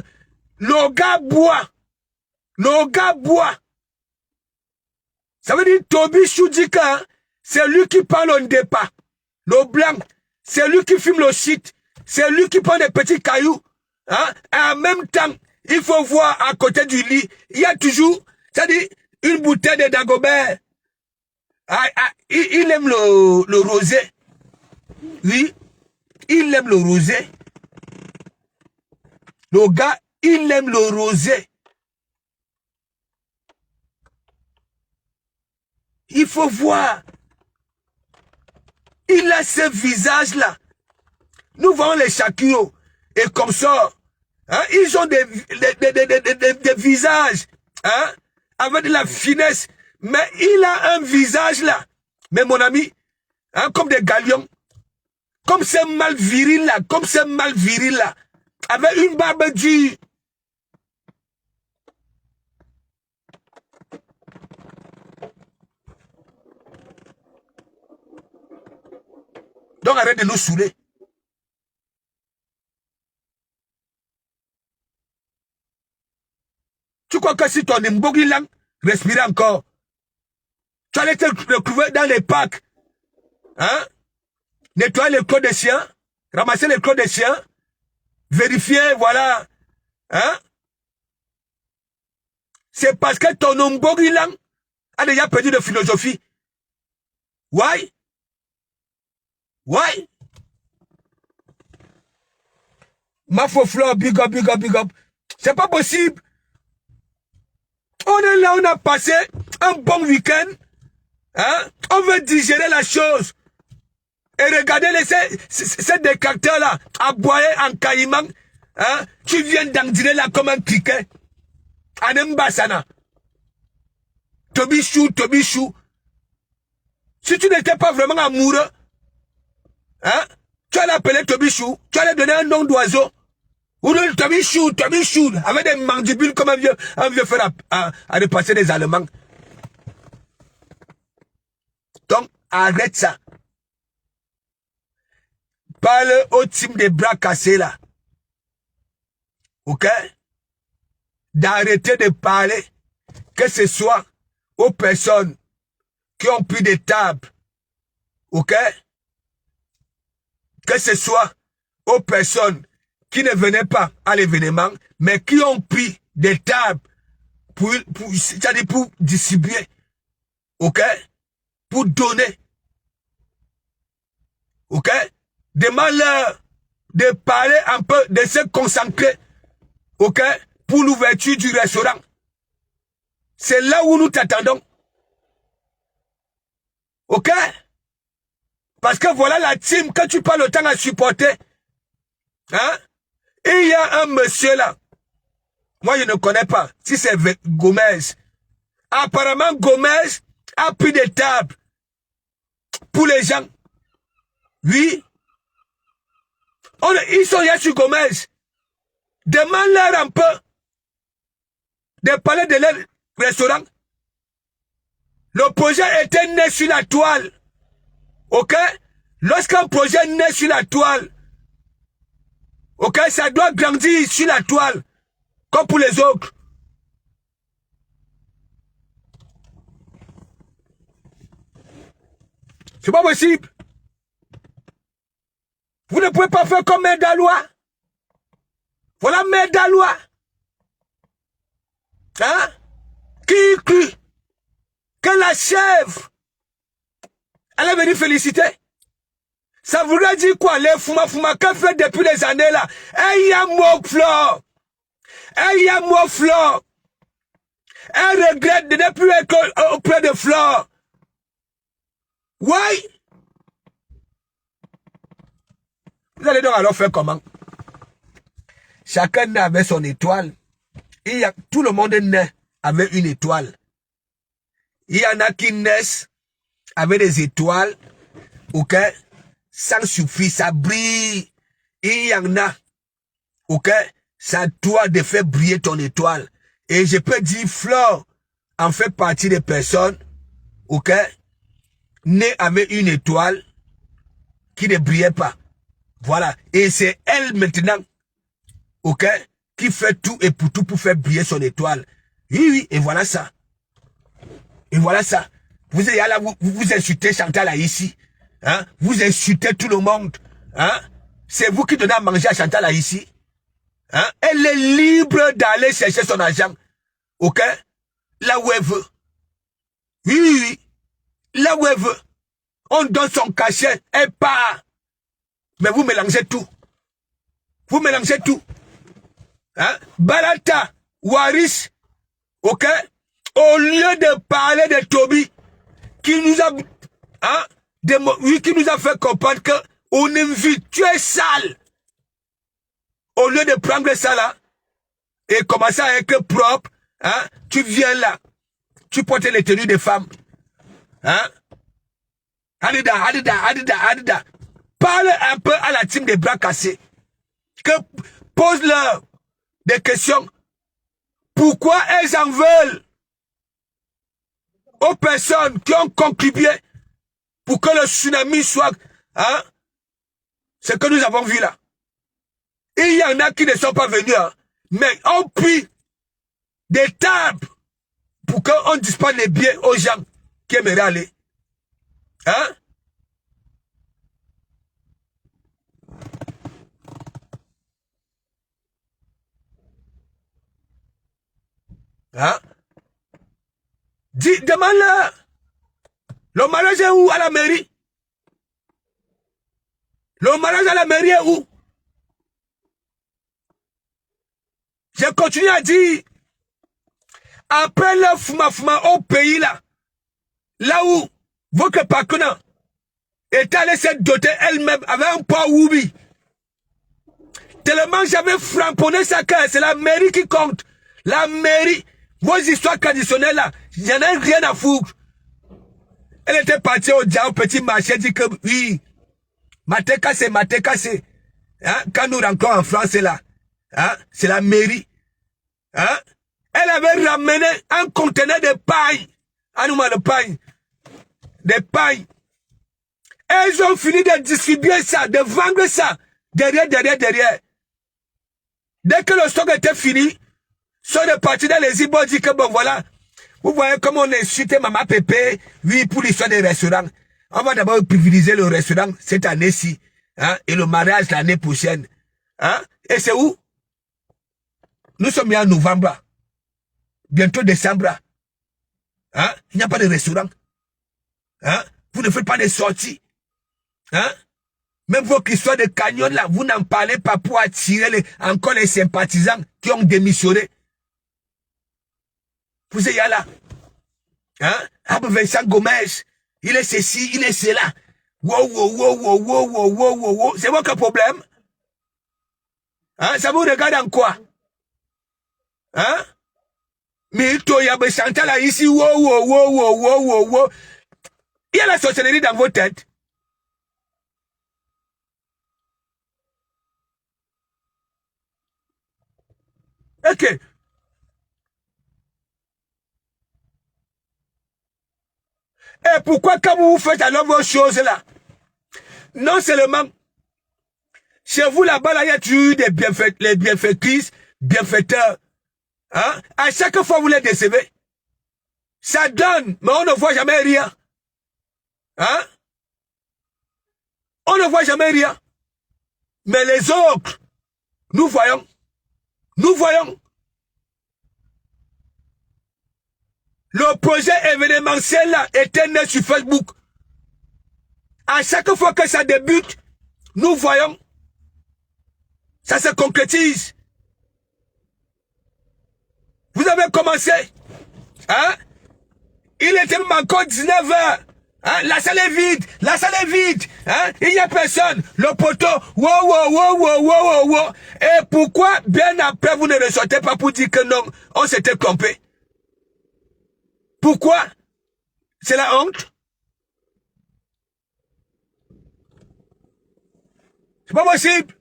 le gars boit. Nos gars boivent. Ça veut dire Toby Choudika, c'est lui qui parle au départ. Le blanc, c'est lui qui filme le site. C'est lui qui prend des petits cailloux. Hein? Et en même temps, il faut voir à côté du lit, il y a toujours, c'est-à-dire, une bouteille de Dagobert. Il aime le rosé. Oui, il aime le rosé. Le gars, il aime le rosé. Il faut voir. Il a ce visage-là. Nous voyons les Shakiro. Et comme ça, hein, ils ont des visages, hein, avec de la finesse. Mais il a un visage là. Mais mon ami, hein, comme des galions. Comme c'est mal viril là. Comme c'est mal viril là. Avec une barbe dure. Donc arrête de nous saouler. Tu crois que si ton Mbogilang respirait encore, tu allais te retrouver dans les parcs, hein? Nettoyer les crocs des chiens, ramasser les crocs des chiens, vérifier, voilà, hein? C'est parce que ton Mbogilang a déjà perdu de philosophie. Why? Why? Ma faux fleur, big up, big up, big up. C'est pas possible. On est là, on a passé un bon week-end. Hein? On veut digérer la chose. Et regardez ces décacteurs-là, aboyés en caïman. Hein? Tu viens d'en là comme un criquet. En Mbassana. Tobichou, Tobichou. Si tu n'étais pas vraiment amoureux, hein? Tu allais appeler Tobichou. Tu allais donner un nom d'oiseau. Ou le Tobichou, Tobichou. Avec des mandibules comme un vieux fer à repasser des Allemands. Donc, arrête ça. Parle au team des bras cassés là. Ok? D'arrêter de parler, que ce soit aux personnes qui ont pris des tables. Ok? Que ce soit aux personnes qui ne venaient pas à l'événement, mais qui ont pris des tables c'est-à-dire pour distribuer. Ok? Pour donner. Ok? Demande-leur de parler un peu, de se concentrer. Ok? Pour l'ouverture du restaurant. C'est là où nous t'attendons. Ok? Parce que voilà la team que tu parles le temps à supporter. Hein? Et il y a un monsieur là. Moi je ne connais pas. Si c'est Gomez. Apparemment Gomez a pris des tables. Pour les gens. Oui. Ils sont là sur Gomez. Demande-leur un peu de parler de leur restaurant. Le projet était né sur la toile. Ok? Lorsqu'un projet naît sur la toile, ok, ça doit grandir sur la toile, comme pour les autres. C'est pas possible. Vous ne pouvez pas faire comme Merdalois. Voilà Merdalois. Hein? Qui que la chèvre, elle est venue féliciter. Ça voudrait dire quoi? Les Fuma qu'elle fait depuis les années là. Elle y a mon fleur. Elle y a mon fleur. Elle regrette de ne plus être auprès de Flore. Why? Vous allez donc alors faire comment? Chacun naît avec son étoile. Tout le monde naît avec une étoile. Il y en a qui naissent avec des étoiles. Ok? Ça suffit, ça brille. Il y en a. Ok? Ça doit de faire briller ton étoile. Et je peux dire, Flore en fait partie des personnes, ok, nées avec une étoile qui ne brillait pas. Voilà. Et c'est elle maintenant, ok, qui fait tout et pour tout pour faire briller son étoile. Oui, oui, et voilà ça. Et voilà ça. Vous êtes là, vous insultez Chantal là, ici. Hein? Vous insultez tout le monde. Hein? C'est vous qui donnez à manger à Chantal là, ici. Hein? Elle est libre d'aller chercher son argent. Ok? Là où elle veut. Oui, oui, oui. Là où elle veut. On donne son cachet, elle part. Mais vous mélangez tout. Vous mélangez tout. Hein? Balata, Waris, ok? Au lieu de parler de Toby, qui nous a, hein, qui nous a fait comprendre que on invite, tu es sale. Au lieu de prendre ça là, et commencer à être propre, hein, tu viens là, tu portes les tenues des femmes. Hein? Adida. Parle un peu à la team des bras cassés. Pose-leur des questions. Pourquoi elles en veulent aux personnes qui ont contribué pour que le tsunami soit... Hein, ce que nous avons vu là. Il y en a qui ne sont pas venus, hein, mais ont pris des tables pour qu'on dispose les biens aux gens qui aimeraient aller. Hein? Hein? Demande-leur. Le mariage est où à la mairie? Le mariage à la mairie est où? Je continue à dire, après le fuma au pays là où votre partenaire est allé se doter elle-même avec un poids oubi. Tellement j'avais framponné sa cœur, c'est la mairie qui compte. La mairie, vos histoires traditionnelles là, j'en ai rien à foutre. Elle était partie au petit marché, dit que oui, maté cassé. Hein, quand nous rentrons en France là, hein, c'est la mairie. Hein? Elle avait ramené un conteneur de paille. De paille. Des pailles. Elles ont fini de distribuer ça, de vendre ça. Derrière. Dès que le stock était fini, sont repartis dans les îles, dit que bon voilà, vous voyez comment on insulte Maman Pépé, oui, pour l'histoire des restaurants. On va d'abord privilégier le restaurant cette année-ci, hein, et le mariage l'année prochaine. Hein? Et c'est où? Nous sommes bien en novembre. Bientôt décembre. Hein? Il n'y a pas de restaurant. Hein? Vous ne faites pas de sorties. Hein? Même vos histoires de canyon là, vous n'en parlez pas pour attirer encore les sympathisants qui ont démissionné. Vous êtes là. Hein? Vincent Gomez, il est ceci, il est cela. Wow. C'est votre problème? Hein? Ça vous regarde en quoi? Hein? Mais il y a Chantal là ici, wow. Il y a la sorcellerie dans vos têtes. Ok. Et pourquoi quand vous faites alors vos choses là, non seulement chez vous là-bas, là, il y a toujours des les bienfaitrices, bienfaiteurs. Hein? À chaque fois, vous les décevez. Ça donne, mais on ne voit jamais rien. Hein? On ne voit jamais rien. Mais les autres, nous voyons. Le projet événementiel là était né sur Facebook. À chaque fois que ça débute, nous voyons. Ça se concrétise. Vous avez commencé. Hein? Il était même encore 19h. Hein? La salle est vide. Hein? Il n'y a personne. Le poteau. Wow. Et pourquoi, bien après, vous ne ressortez pas pour dire que non, on s'était trompé? Pourquoi? C'est la honte? C'est pas possible.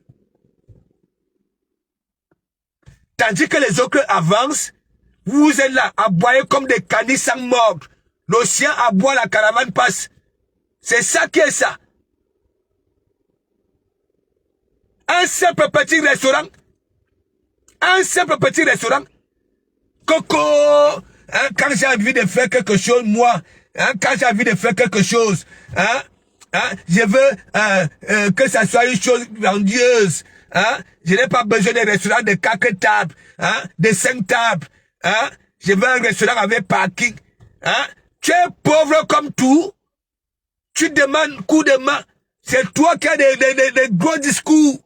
Tandis que les autres avancent, vous êtes là, aboyés comme des canis sans mordre. L'océan aboie, la caravane passe. C'est ça qui est ça. Un simple petit restaurant. coco. Hein, quand j'ai envie de faire quelque chose, moi, hein, quand j'ai envie de faire quelque chose, hein, je veux que ça soit une chose grandieuse. Hein, je n'ai pas besoin d'un restaurant de 4 tables, hein, de 5 tables. Hein, je veux un restaurant avec parking. Hein, tu es pauvre comme tout. Tu demandes coup de main. C'est toi qui as des gros discours.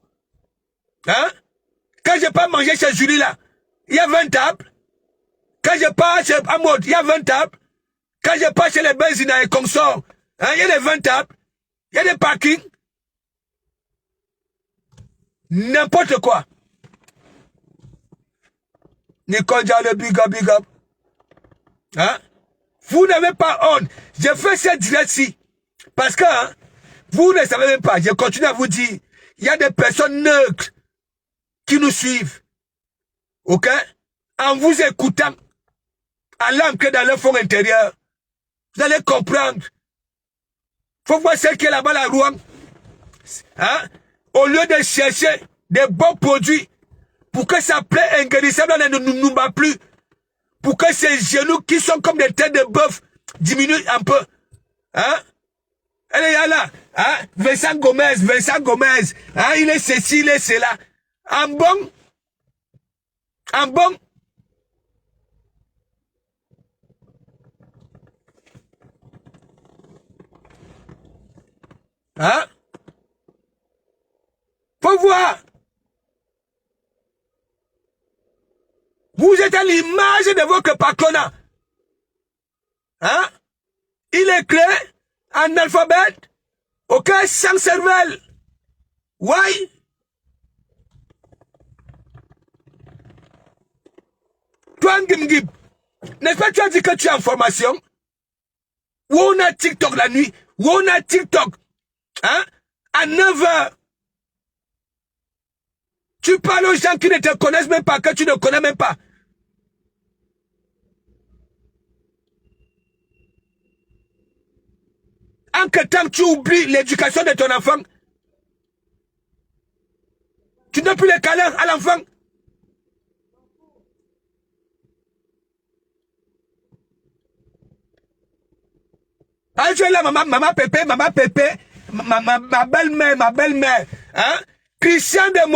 Hein? Quand je pars manger chez Julie là, il y a 20 tables. Quand je pars chez Amod, il y a 20 tables. Quand je pars chez les Benzina et consorts, hein, il y a des 20 tables. Il y a des parkings. N'importe quoi. Nicole Diallo, big up, big up. Hein? Vous n'avez pas honte. Je fais cette direct-ci. Parce que, hein, vous ne savez même pas. Je continue à vous dire, il y a des personnes neutres qui nous suivent. Ok? En vous écoutant, en l'ancrer dans leur fond intérieur, vous allez comprendre. Faut voir celle qui est là-bas, la Rouen. Hein? Au lieu de chercher des bons produits, pour que ça plaît inguérissable ne nous bat plus, pour que ces genoux qui sont comme des têtes de bœuf diminuent un peu. Hein? Elle est là. Hein? Vincent Gomez. Hein? Il est ceci, il est cela. En bon. Hein? Faut voir. Vous êtes à l'image de votre patronat. Hein? Il est clair, analphabète, ok, sans cervelle. Why? Toi, Ngimgib, n'est-ce pas tu as dit que tu as en formation? Où on a TikTok la nuit? Où on a TikTok? Hein? À 9h. Tu parles aux gens qui ne te connaissent même pas, que tu ne connais même pas. En que temps tu oublies l'éducation de ton enfant, tu n'as plus les câlins à l'enfant. Ah, tu es là, maman Pépé, ma belle-mère, hein? Christian de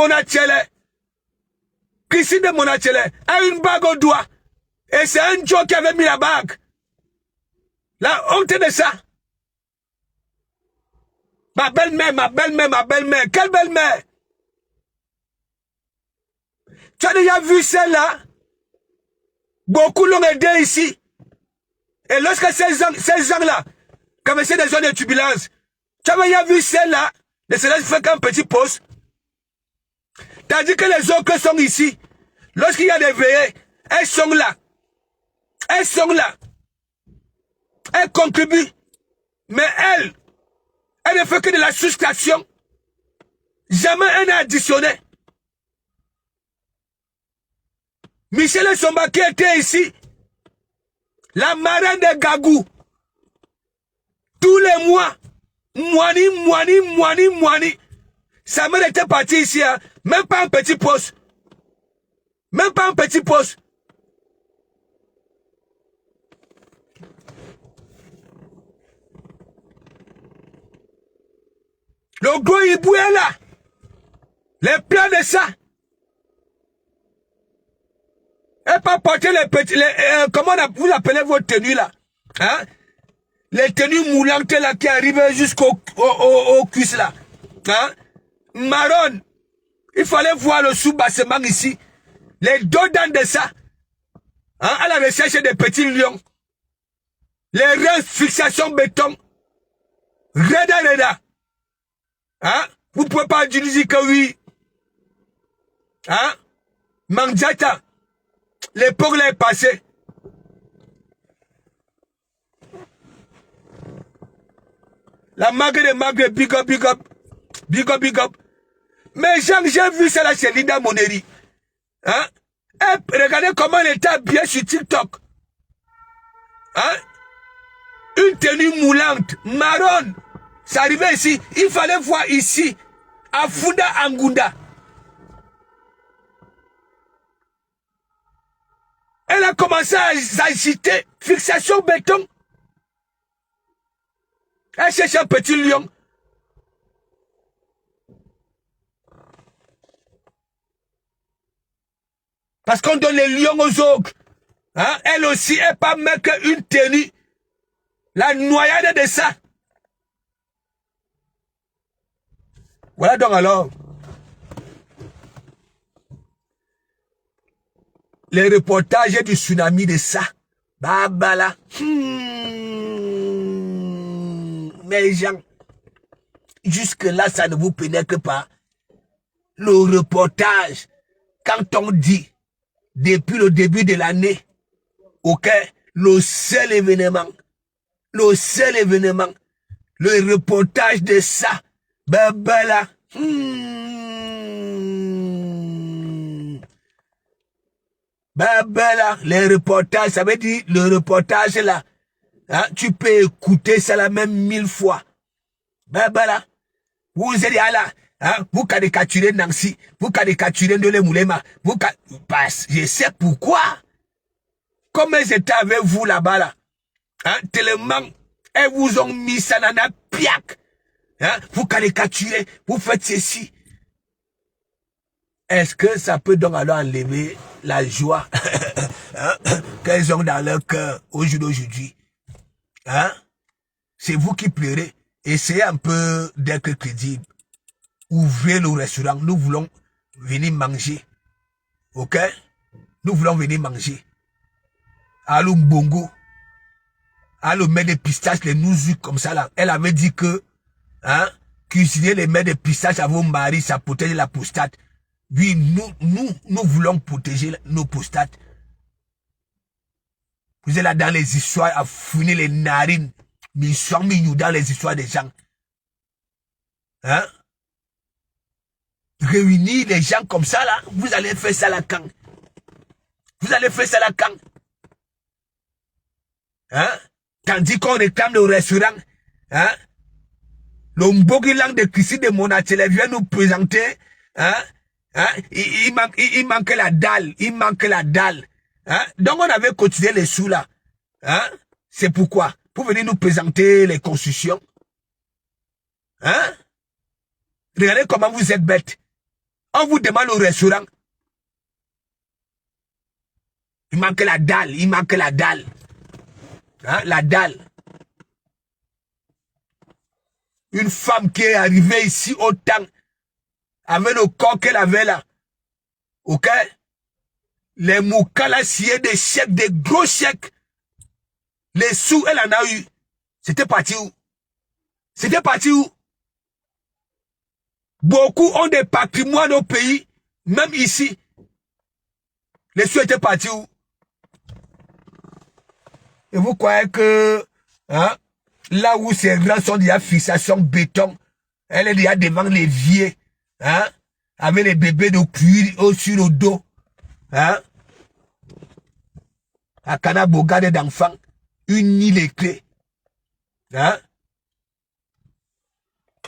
Monachele a une bague au doigt. Et c'est un Joe qui avait mis la bague. La honte de ça. Ma belle-mère. Quelle belle-mère? Tu as déjà vu celle-là? Beaucoup l'ont aidé ici. Et lorsque ces gens-là, comme c'est des zones de turbulence, tu as déjà vu celle-là, de celle-là fait qu'un petit poste. Tandis que les autres sont ici. Lorsqu'il y a des veillées, elles sont là. Elles contribuent. Mais elle ne fait que de la soustraction. Jamais elle n'a additionné. Michel Somba qui était ici, la marraine de Gagou, tous les mois, moini. Sa mère était partie ici, hein, même pas un petit poste. Le gros hibou est là. Les plans de ça. Et pas porter les petits, comment vous appelez vos tenues là? Hein? Les tenues moulantes là qui arrivent jusqu'au cuisses là. Hein? Marron. Il fallait voir le sous-bassement ici. Les dos dans de ça. Hein? À la recherche des petits lions. Les reins fixation béton. Reda. Hein? Vous pouvez pas dire que oui. Hein? Manjata. L'époque là est passée. La magre, big up. Mais j'ai vu ça là chez Linda Moneri. Hein? Et regardez comment elle était habillée sur TikTok. Hein? Une tenue moulante, marron. Ça arrivait ici. Il fallait voir ici. À Funda Angunda. Elle a commencé à s'agiter. Fixation béton. Elle cherche un petit lion. Parce qu'on donne les lions aux ogres. Hein? Elle aussi, elle pas même qu'une tenue. La noyade de ça. Voilà donc alors. Les reportages du tsunami de ça. Babala. Mes gens, jusque-là, ça ne vous pénètre pas. Le reportage, quand on dit, depuis le début de l'année, ok, le seul événement, le reportage de ça, babala. Babala, les reportages, ça veut dire le reportage là. Hein, tu peux écouter ça la même 1000 fois. Babala, vous êtes là. Hein, vous caricaturez Nancy, vous caricaturez Ndole Moulema, je sais pourquoi. Comme elles étaient avec vous là-bas là. Hein, tellement, elles vous ont mis ça dans la piac. Hein, vous caricaturez, vous faites ceci. Est-ce que ça peut donc alors enlever la joie hein, qu'elles ont dans leur cœur au jour d'aujourd'hui? Hein? C'est vous qui pleurez. Essayez un peu d'être crédible. Ouvrez le restaurant. Nous voulons venir manger. Ok? Nous voulons venir manger. Allô Mbongo. Allô mettre des pistaches, les nouzous comme ça là. Elle avait dit que hein, cuisiner les mets de pistaches à vos maris, ça protège la prostate. Oui, nous voulons protéger nos prostates. Vous êtes là dans les histoires à fouiner les narines. Mais ils sont mis dans les histoires des gens. Hein? Réunir les gens comme ça là, vous allez faire ça la quand? Vous allez faire ça la quand? Hein? Tandis qu'on réclame le restaurant, hein? Le Mbogilang de Christine de Monatele vient nous présenter, hein? Hein? Il manque la dalle, il manque la dalle. Hein? Donc on avait cotisé les sous là. Hein? C'est pourquoi? Pour venir nous présenter les constructions. Hein? Regardez comment vous êtes bêtes. On vous demande au restaurant. Il manque la dalle, il manque la dalle. Hein? La dalle. Une femme qui est arrivée ici au temps, avec le corps qu'elle avait là. Ok? Les moukala sciés des chèques, des gros chèques. Les sous, elle en a eu. C'était parti où? C'était parti où? Beaucoup ont des patrimoines au pays, même ici. Les sous étaient partis où? Et vous croyez que hein, là où ces grands sont déjà fixation béton, elle est déjà devant l'évier, hein, avec les bébés de cuir sur le dos, hein, à Canaboga d'enfants, une île éclée, hein,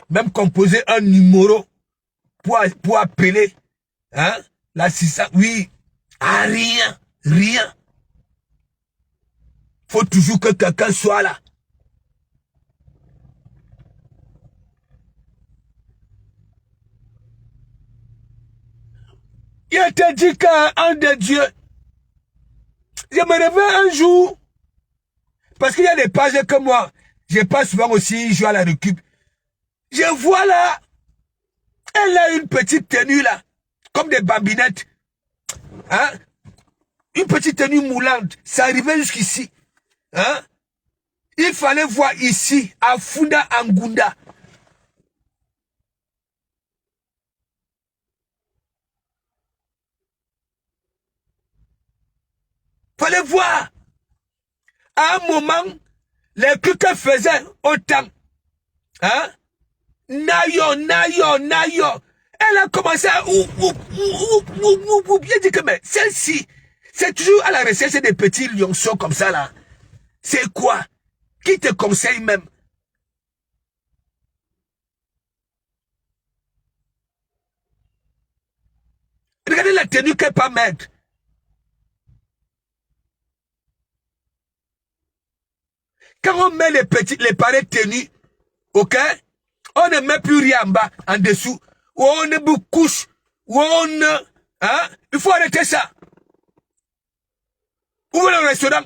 même composer un numéro pour appeler, hein, l'assistant, oui, à rien, rien. Faut toujours que quelqu'un soit là. Il te dit qu'un de Dieu, je me réveille un jour, parce qu'il y a des pages que moi, je passe souvent aussi, je joue à la récup. Je vois là, elle a une petite tenue là, comme des bambinettes. Hein? Une petite tenue moulante, ça arrivait jusqu'ici. Hein? Il fallait voir ici, à Funda Angunda. Fallait voir. À un moment, les trucs qu'elle faisait autant. Hein? Nayo, nayo, nayo. Elle a commencé à bien dit que mais celle-ci, c'est toujours à la recherche des petits lionceaux comme ça là. C'est quoi? Qui te conseille même? Regardez la tenue qu'elle peut mettre. Quand on met les palais tenus, ok, on ne met plus rien en bas, en dessous, ou on ne couche, ou on... Hein, il faut arrêter ça. Ouvrez le restaurant.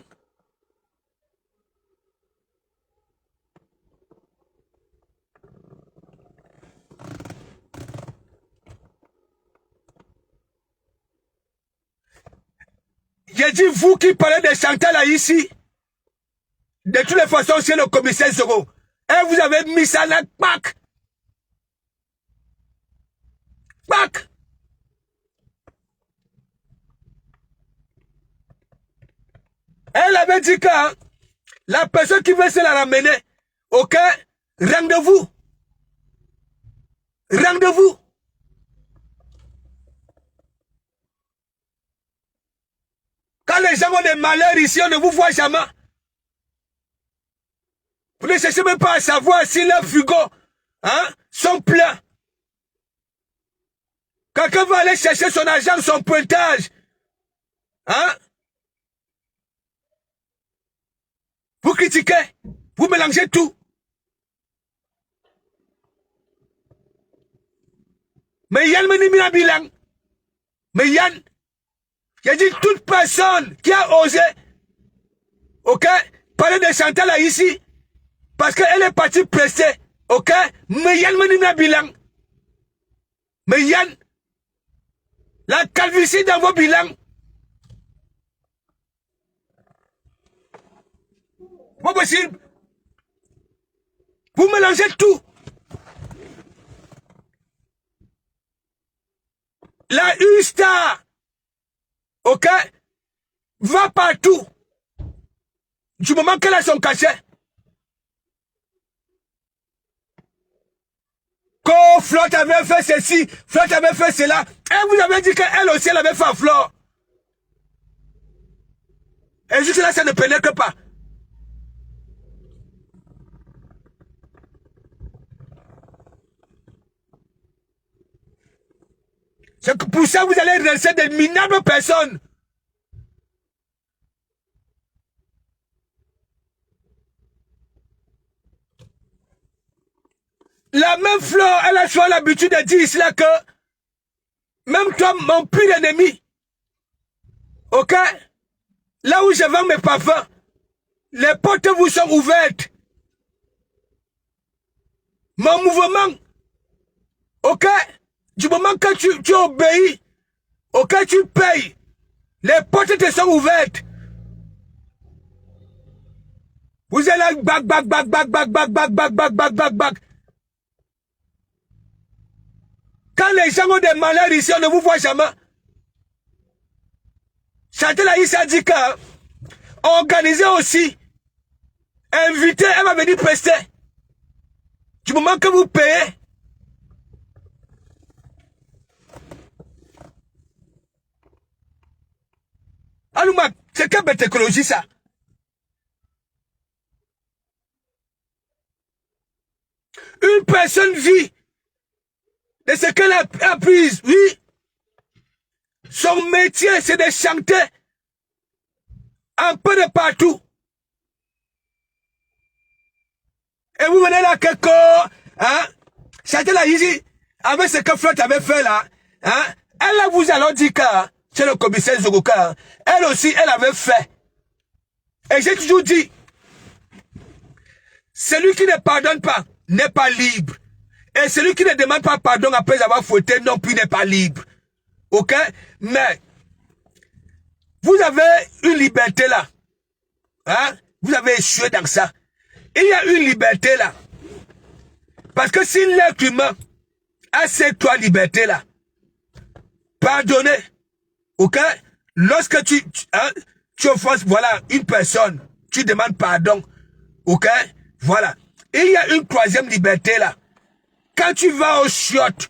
J'ai dit, vous qui parlez de Chantal là ici, de toutes les façons, c'est le commissaire Zoro. Et vous avez mis ça là, pac. Pac. Elle avait dit que hein, la personne qui veut se la ramener, ok, rendez-vous. Rendez-vous. Quand les gens ont des malheurs ici, on ne vous voit jamais. Vous ne cherchez même pas à savoir si leurs frigos hein, sont pleins. Quelqu'un va aller chercher son argent, son pointage. Hein? Vous critiquez, vous mélangez tout. Mais Yann me dit bilan. Mais Yann, j'ai dit toute personne qui a osé, ok, parler de Chantal là ici, parce qu'elle est partie prester, ok, mais Yann me dit bilan. Mais Yann, la calvitie dans vos bilans. Pas possible. Vous mélangez tout. La U-Star, ok, va partout. Du moment qu'elle a son cachet. Quand Flotte avait fait ceci, Flotte avait fait cela, et vous avez dit qu'elle aussi, elle avait fait un Flore. Et juste là, ça ne pénètre pas. C'est que pour ça, vous allez rester des minables personnes. La même Flore, elle a soit l'habitude de dire ici là que même toi, mon pire ennemi, ok, là où je vends mes parfums, les portes vous sont ouvertes. Mon mouvement, ok, du moment que tu obéis, ok, tu payes, les portes te sont ouvertes. Vous êtes là, bac. Quand les gens ont des malheurs ici, on ne vous voit jamais. Chantal Aïssa a dit que organiser aussi, inviter, elle va venir prester. Du moment que vous payez. Alouma, c'est quelle bête écologie ça? Une personne vit de ce qu'elle a appris, oui. Son métier, c'est de chanter un peu de partout. Et vous venez là, quelque hein, chanter là ici, avec ce que Flotte avait fait là, hein, elle vous alors dit que, c'est le commissaire Zogoka, elle aussi, elle avait fait. Et j'ai toujours dit, celui qui ne pardonne pas n'est pas libre. Et celui qui ne demande pas pardon après avoir fauté non plus n'est pas libre. Ok? Mais, vous avez une liberté là. Hein? Vous avez échoué dans ça. Il y a une liberté là. Parce que si l'être humain a cette trois libertés là, pardonner, ok? Lorsque tu offenses, voilà, une personne, tu demandes pardon, ok? Voilà. Il y a une troisième liberté là. Quand tu vas au chiottes,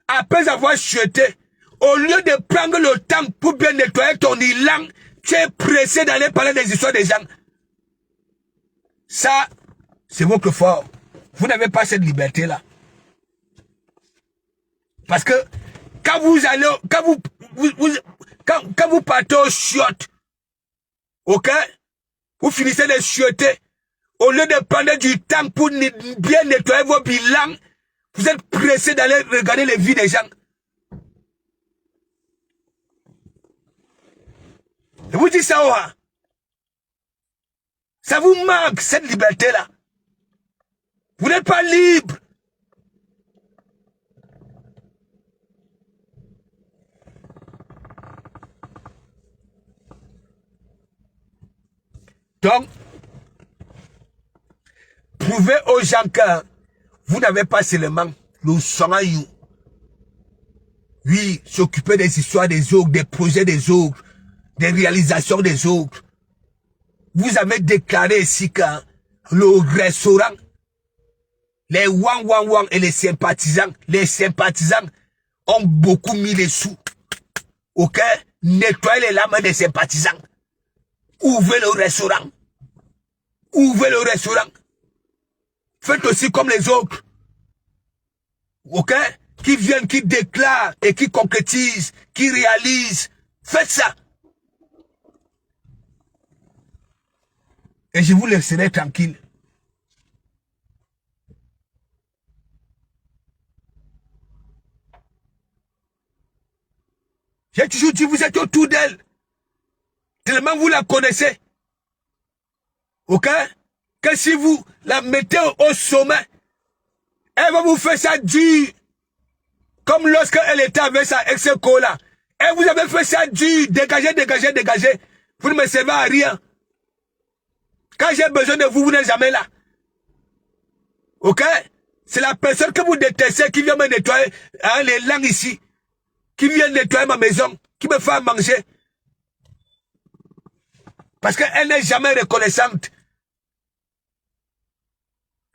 après avoir chioté, au lieu de prendre le temps pour bien nettoyer ton îlan, tu es pressé d'aller parler des histoires des gens. Ça, c'est votre fort. Vous n'avez pas cette liberté-là. Parce que quand vous allez, quand vous partez au chiottes, ok, vous finissez de chioter, Au lieu de prendre du temps pour bien nettoyer vos bilans, vous êtes pressé d'aller regarder les vies des gens. Je vous dis ça, oh, ça vous manque, cette liberté-là. Vous n'êtes pas libre. Donc, prouvez aux gens que vous n'avez pas seulement le sang à you. Oui, s'occuper des histoires des autres, des projets des autres, des réalisations des autres. Vous avez déclaré ici que le restaurant, les wang et les sympathisants ont beaucoup mis les sous. Ok? Nettoyez les lames des sympathisants. Ouvrez le restaurant. Ouvrez le restaurant. Faites aussi comme les autres. Ok? Qui viennent, qui déclarent et qui concrétisent, qui réalisent. Faites ça. Et je vous laisserai tranquille. J'ai toujours dit, vous êtes autour d'elle. Tellement vous la connaissez. Ok? Que si vous la mettez au sommet, elle va vous faire ça dur. Comme lorsqu'elle était avec sa ex-co là. Et vous avez fait ça dur. Dégagez, dégagez, dégagez. Vous ne me servez à rien. Quand j'ai besoin de vous, vous n'êtes jamais là. Ok? C'est la personne que vous détestez qui vient me nettoyer hein, les langues ici. Qui vient nettoyer ma maison. Qui me fait manger. Parce qu'elle n'est jamais reconnaissante.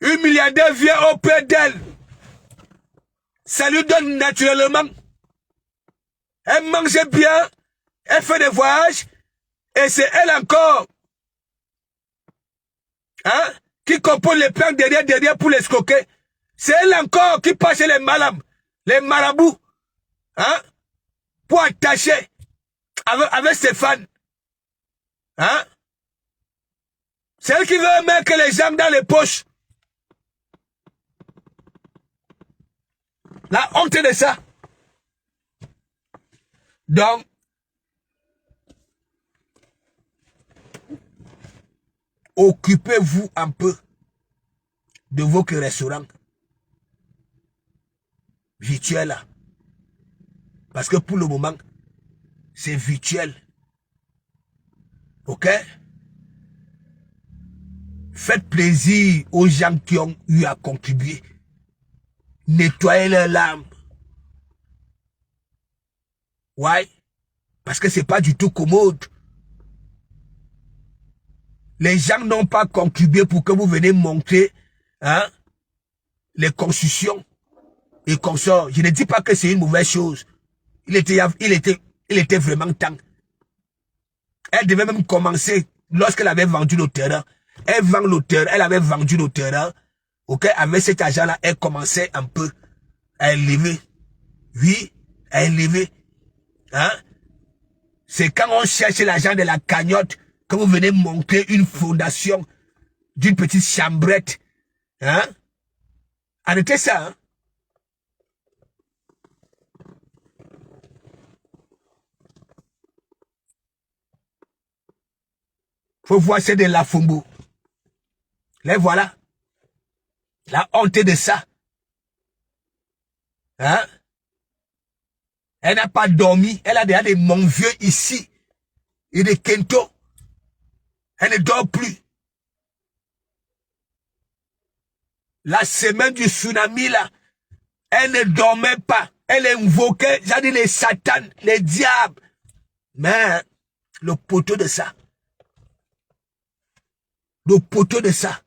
Une milliardaire vient auprès d'elle. Ça lui donne naturellement. Elle mange bien. Elle fait des voyages. Et c'est elle encore. Hein? Qui compose les plans derrière pour les escroquer. C'est elle encore qui passe les malams. Les marabouts. Hein? Pour attacher. Avec Stéphane. Hein? C'est elle qui veut mettre les gens dans les poches. La honte de ça. Donc, occupez-vous un peu de vos restaurants virtuels là. Parce que pour le moment, c'est virtuel. Ok? Faites plaisir aux gens qui ont eu à contribuer. Nettoyez leurs larmes. Ouais. Parce que c'est pas du tout commode. Les gens n'ont pas contribué pour que vous venez montrer hein, les constructions et consorts. Je ne dis pas que c'est une mauvaise chose. Il était vraiment temps. Elle devait même commencer lorsqu'elle avait vendu le terrain. Elle avait vendu le terrain. Ok, avec cet argent-là, elle commençait un peu à élever. Oui, à élever. Hein? C'est quand on cherche l'argent de la cagnotte que vous venez montrer une fondation d'une petite chambrette. Hein? Arrêtez ça. Hein? Faut voir c'est de la Fumbo. Les voilà. La honte de ça. Hein? Elle n'a pas dormi. Elle a déjà des mon vieux ici. Et des Kento. Elle ne dort plus. La semaine du tsunami là. Elle ne dormait pas. Elle invoquait, j'ai dit les satans, les diables. Mais le poteau de ça. Le poteau de ça.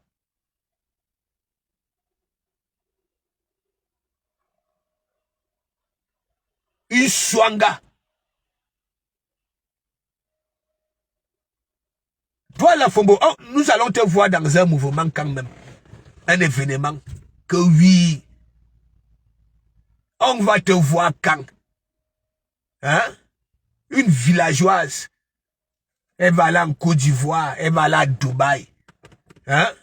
Une swanga. Toi, la Fombo, oh, nous allons te voir dans un mouvement quand même. Un événement. Que oui. On va te voir quand. Hein? Une villageoise. Elle va aller en Côte d'Ivoire. Elle va aller à Dubaï. Hein?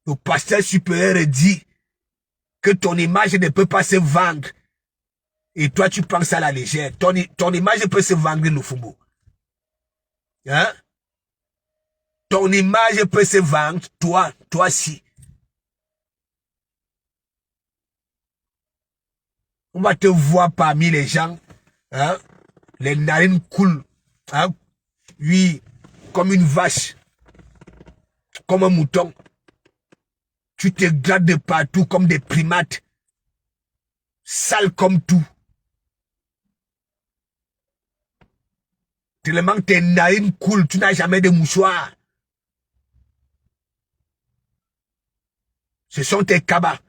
le pasteur supérieur dit que ton image ne peut pas se vendre. Et toi, tu prends ça à la légère. Ton image peut se vendre, le Fumbo. Hein? Ton image peut se vendre, toi si. On va te voir parmi les gens, hein? Les narines coulent, hein? Oui, comme une vache, comme un mouton. Tu te grades de partout comme des primates, sales comme tout. Tellement que tes narines coulent, tu n'as jamais de mouchoir. Ce sont tes cabas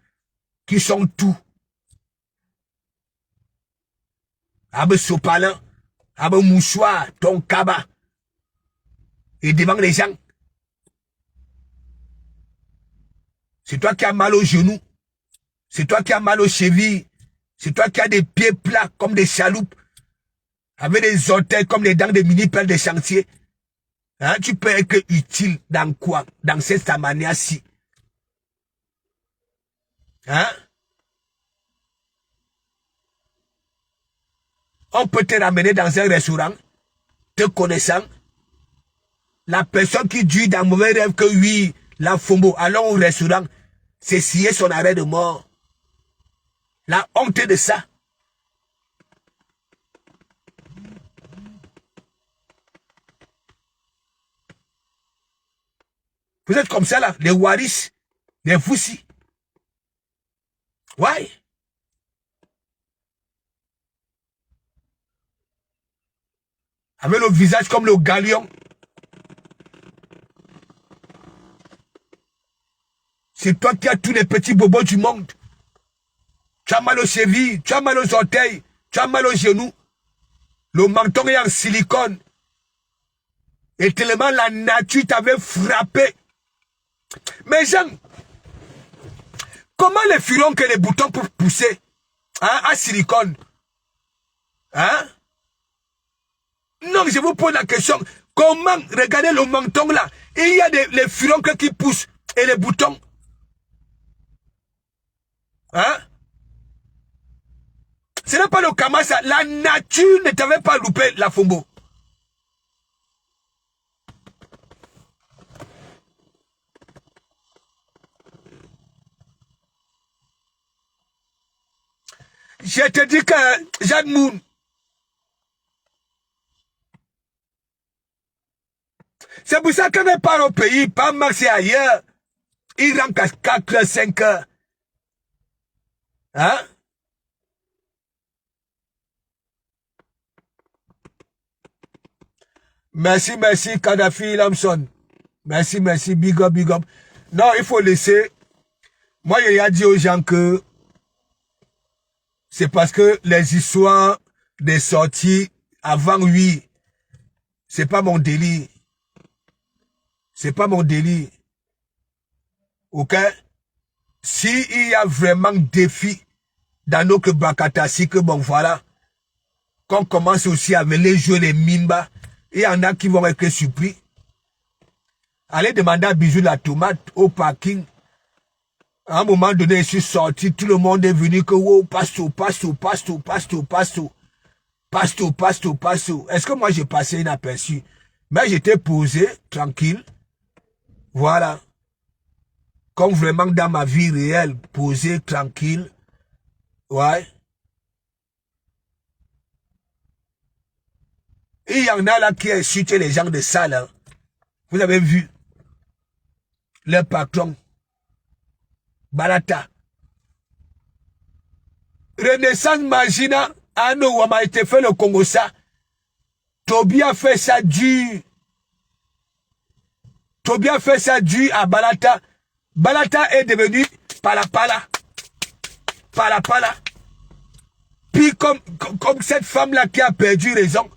qui sont tout. Abe sopalin, abe mouchoir, ton cabas. Et devant les gens. C'est toi qui as mal aux genoux. C'est toi qui as mal aux chevilles. C'est toi qui as des pieds plats comme des chaloupes. Avec des orteils comme les dents de mini-pelles de chantier. Hein, tu peux être utile dans quoi? Dans cette manière-ci. Hein? On peut te ramener dans un restaurant, te connaissant. La personne qui dit dans mauvais rêve que oui, la Fumbo, allons au restaurant, c'est scier son arrêt de mort. La honte de ça. Vous êtes comme ça là, les Waris, les Foussi. Ouais. Avec le visage comme le galion. C'est toi qui as tous les petits bobos du monde. Tu as mal aux chevilles, tu as mal aux orteils, tu as mal aux genoux. Le menton est en silicone. Et tellement la nature t'avait frappé. Mais Jean, comment les filons que les boutons peuvent pousser, hein, à silicone? Hein? Non, je vous pose la question. Comment, regardez le menton là, il y a les filons qui poussent et les boutons. Hein? Ce n'est pas le Kamasa. La nature ne t'avait pas loupé la Fumbo. Je te dis que Jeanne Moon, c'est pour ça qu'on n'est pas au pays, pas marcher ailleurs. Il rentre à 4 5 heures. Hein? Merci, merci, Kadhafi Lamson. Merci, merci, big up, big up. Non, il faut laisser. Moi, il a dit aux gens que c'est parce que les histoires des sorties avant, oui, c'est pas mon délire. C'est pas mon délire. Ok? S'il y a vraiment défi dans notre Bakatassi, que bon, voilà, qu'on commence aussi avec les jeux, les Mimba, il y en a qui vont être surpris. Allez demander à Bijou la tomate au parking. À un moment donné, je suis sorti, tout le monde est venu que wow, pasto. Est-ce que moi j'ai passé inaperçu? Mais j'étais posé, tranquille. Voilà. Comme vraiment dans ma vie réelle, posé, tranquille. Ouais. Il y en a là qui insultent les gens de ça là. Vous avez vu le patron Balata. Renaissance Magina, Anno Wama été fait le Congo ça. Tobi a fait ça dur. Tobi a fait ça dur à Balata. Balata est devenu Palapala. Palapala. Puis comme cette femme-là qui a perdu raison.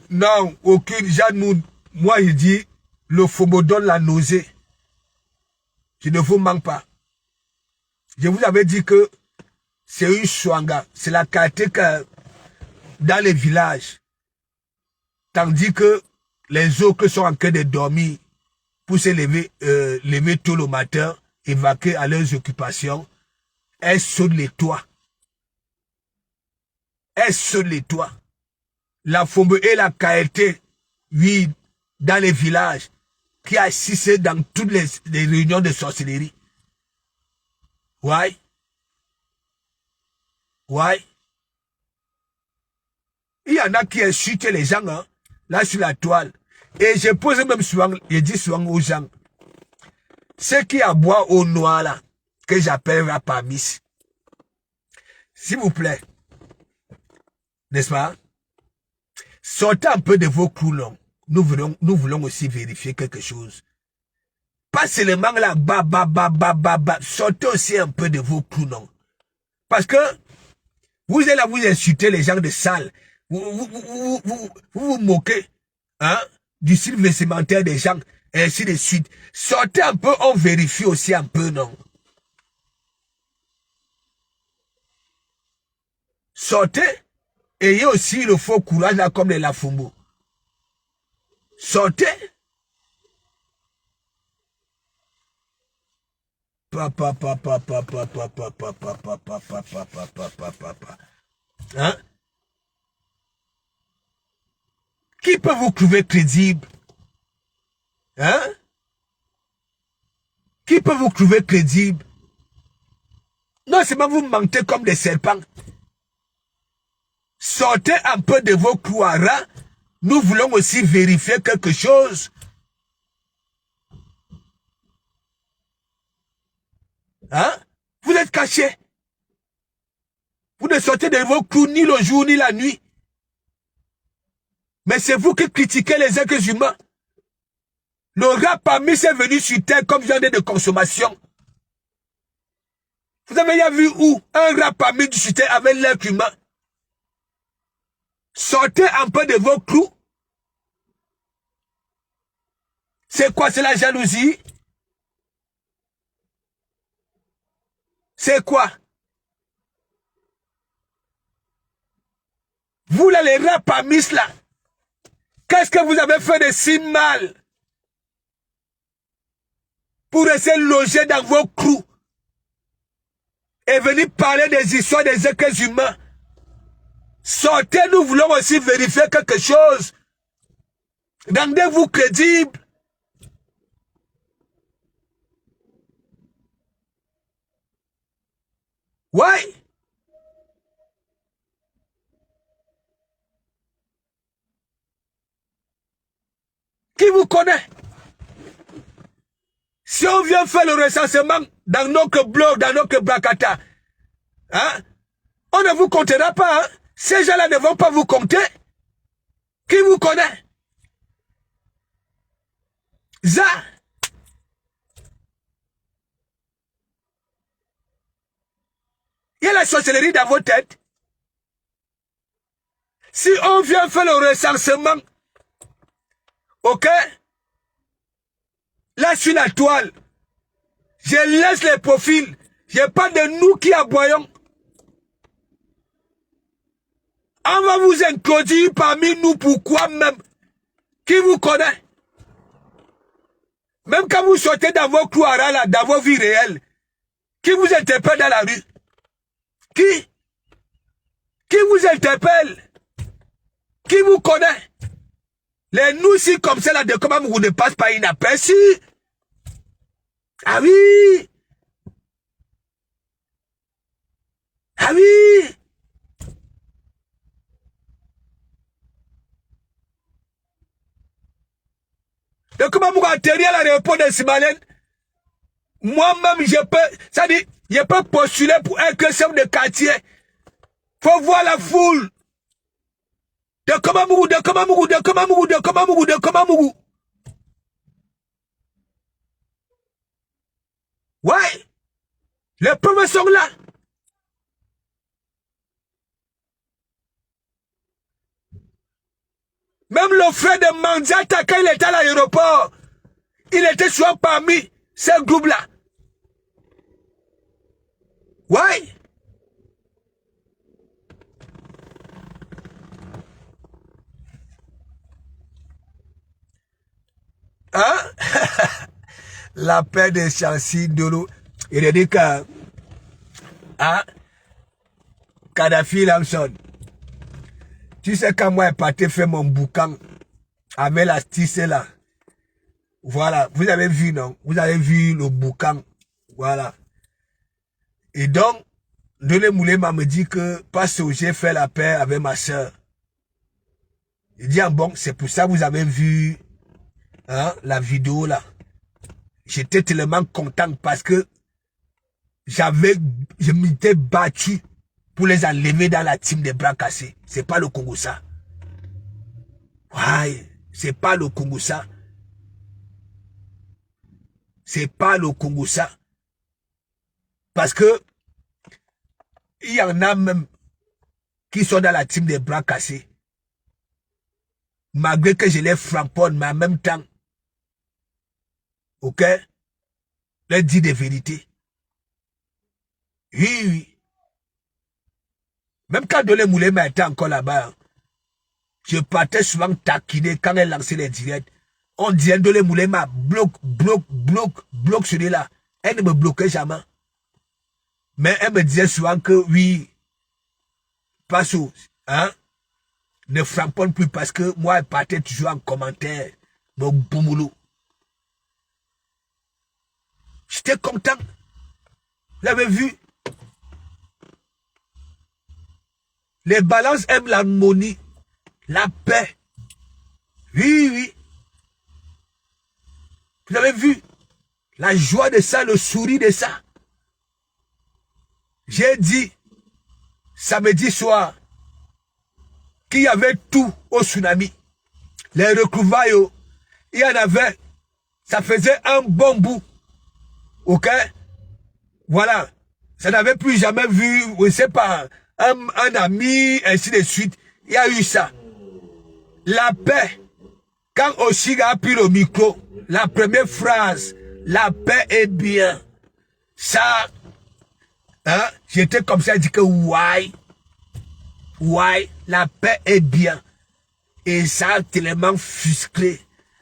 Non, aucune. Jeanne, moi, il dit, le Fumbo donne la nausée. Je ne vous manque pas. Je vous avais dit que c'est une Swanga. C'est la quartier que dans les villages. tandis que les autres sont en train de dormir pour se lever tôt le matin, évacuer à leurs occupations, elles sautent les toits. Elles sautent les toits. La Fombe et la KLT, oui, dans les villages, qui assistent dans toutes les réunions de sorcellerie. Ouais. Ouais. Il y en a qui insultent les gens, hein, là sur la toile. Et je pose même souvent, je dis souvent aux gens, ceux qui aboient au noir là, que j'appelle rapamis, s'il vous plaît, n'est-ce pas? Sortez un peu de vos coulons. Nous voulons aussi vérifier quelque chose. Pas seulement là, sortez aussi un peu de vos coulons. Parce que vous êtes là, vous insultez les gens de salle. Vous moquez, hein, du style vestimentaire des gens, et ainsi de suite. Sortez un peu, on vérifie aussi un peu, non? Sortez, ayez aussi le faux courage là comme les Lafumbo. Sortez. Hein? Qui peut vous trouver crédible? Hein? Qui peut vous trouver crédible? Non seulement vous mentez comme des serpents. Sortez un peu de vos couloirs. Nous voulons aussi vérifier quelque chose. Hein? Vous êtes cachés. Vous ne sortez de vos clous ni le jour ni la nuit. Mais c'est vous qui critiquez les êtres humains. Le rap parmi est venu sur terre comme viande de consommation. Vous avez déjà vu où un rap parmi sur terre avec l'être humain? Sortez un peu de vos clous. C'est quoi? C'est la jalousie? C'est quoi? Vous là, les rap parmi là, qu'est-ce que vous avez fait de si mal pour rester logé dans vos clous et venir parler des histoires des êtres humains? Sortez, nous voulons aussi vérifier quelque chose. Rendez-vous crédible. Ouais. Qui vous connaît? Si on vient faire le recensement dans notre blog, dans notre bracata, hein, on ne vous comptera pas. Hein? Ces gens-là ne vont pas vous compter. Qui vous connaît? Ça. Il y a la sorcellerie dans vos têtes. Si on vient faire le recensement, ok? Là, sur la toile, je laisse les profils. Je parle de nous qui aboyons. On va vous introduire parmi nous. Pourquoi même? Qui vous connaît? Même quand vous sortez dans vos couloirs là, dans vos vies réelles, qui vous interpelle dans la rue? Qui? Qui vous interpelle? Qui vous connaît? Les nous-ci comme ça là, de comment vous ne passe pas inaperçu. Ah oui! Ah oui! De comment vous atterrir à l'aéroport de Simalène? Moi-même, je peux, ça dit, je peux postuler pour être chef de quartier. Faut voir la foule. De Komamougou, de Komamougou, de Komamougou, de Komamougou, de Komamougou. Ouais. Les preuves sont là. Même le frère de Mandiata, quand il était à l'aéroport, il était souvent parmi ces groupes-là. Ouais. La paix de Chancy Dolo. Il a dit que hein, Kadhafi Lamson. Tu sais quand moi, je partais faire mon boucan avec la tisse là. Voilà, vous avez vu, non? Vous avez vu le boucan. Voilà. Et donc, Dele Moulema me dit que parce que j'ai fait la paix avec ma soeur. Il dit, ah bon, c'est pour ça que vous avez vu hein, la vidéo là. J'étais tellement content parce que je m'étais battu pour les enlever dans la team des bras cassés. C'est pas le Congo ça. Ouais, c'est pas le Congo ça. C'est pas le Congo ça. Parce que il y en a même qui sont dans la team des bras cassés. Malgré que je les framponne, mais en même temps, ok, leur dit des vérités. Oui, oui. Même quand Dele Moulema était encore là-bas, je partais souvent taquiner quand elle lançait les directs. On disait Dele Moulema, bloque celui-là. Elle ne me bloquait jamais. Mais elle me disait souvent que oui, pas sous, hein, ne framponne plus parce que moi, elle partait toujours en commentaire. Mon boumoulou. J'étais content. Vous avez vu? Les balances aiment l'harmonie, la paix. Oui, oui. Vous avez vu? La joie de ça, le sourire de ça. J'ai dit, samedi soir, qu'il y avait tout au tsunami. Les retrouvailles, il y en avait. Ça faisait un bon bout. Ok? Voilà. Ça n'avait plus jamais vu, je ne sais pas, un ami, ainsi de suite. Il y a eu ça. La paix. Quand Oshiga a pris le micro, la première phrase, la paix est bien. Ça, hein, j'étais comme ça, je dis que why, la paix est bien. Et ça a tellement fusqué.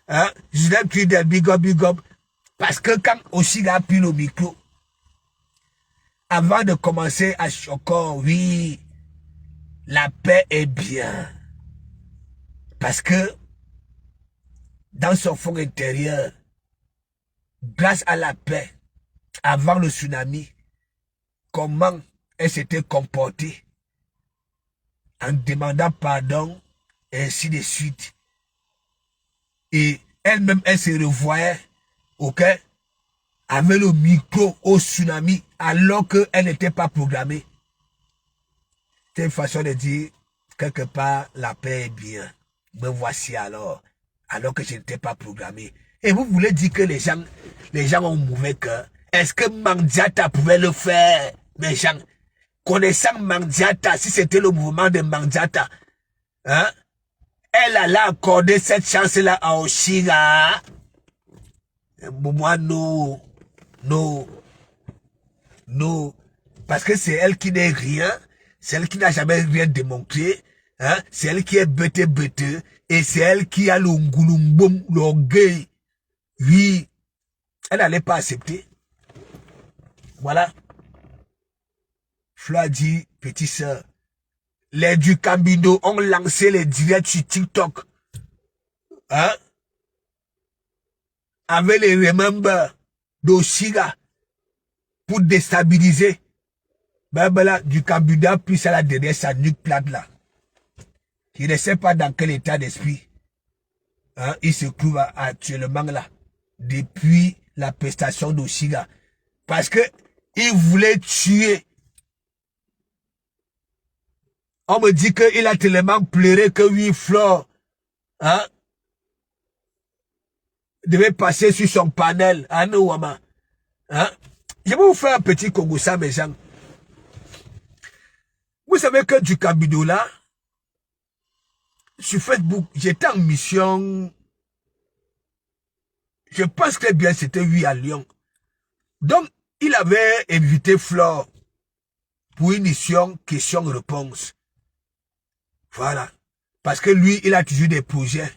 Hein, je l'ai pris des big up. Parce que quand Oshiga a pris le micro, avant de commencer à choquer, oui, la paix est bien. Parce que dans son fond intérieur, grâce à la paix, avant le tsunami, comment elle s'était comportée en demandant pardon, et ainsi de suite. Et elle-même, elle se revoyait, ok, avec le micro au tsunami, alors qu'elle n'était pas programmée. C'est une façon de dire, quelque part, la paix est bien. Me voici alors que je n'étais pas programmé. Et vous voulez dire que les gens ont mauvais cœur. Est-ce que Mandiata pouvait le faire, mes gens? Connaissant Mandiata, si c'était le mouvement de Mandiata, hein, elle allait accorder cette chance-là à Oshiga. Moi, non. Parce que c'est elle qui n'est rien. C'est elle qui n'a jamais rien démontré. Hein? C'est elle qui est bête. Et c'est elle qui a l'orgueil. Oui. Elle n'allait pas accepter. Voilà. Fla dit, petite sœur, les du Cambindo ont lancé les directs sur TikTok. Hein? Avec les remember d'Oshiga pour déstabiliser. Ben là, du Cambindo puis ça là derrière sa nuque plate là. Je ne sais pas dans quel état d'esprit hein, il se trouve actuellement là. Depuis la prestation d'Oshiga. Parce que il voulait tuer. On me dit qu'il a tellement pleuré que oui, Flore hein, devait passer sur son panel. Hein, hein? Je vais vous faire un petit Congossa, mes gens. Vous savez que du Cambindo là, sur Facebook, j'étais en mission. Je pense que bien c'était lui à Lyon. Donc, il avait invité Flore pour une mission question-réponse. Voilà. Parce que lui, il a toujours des projets.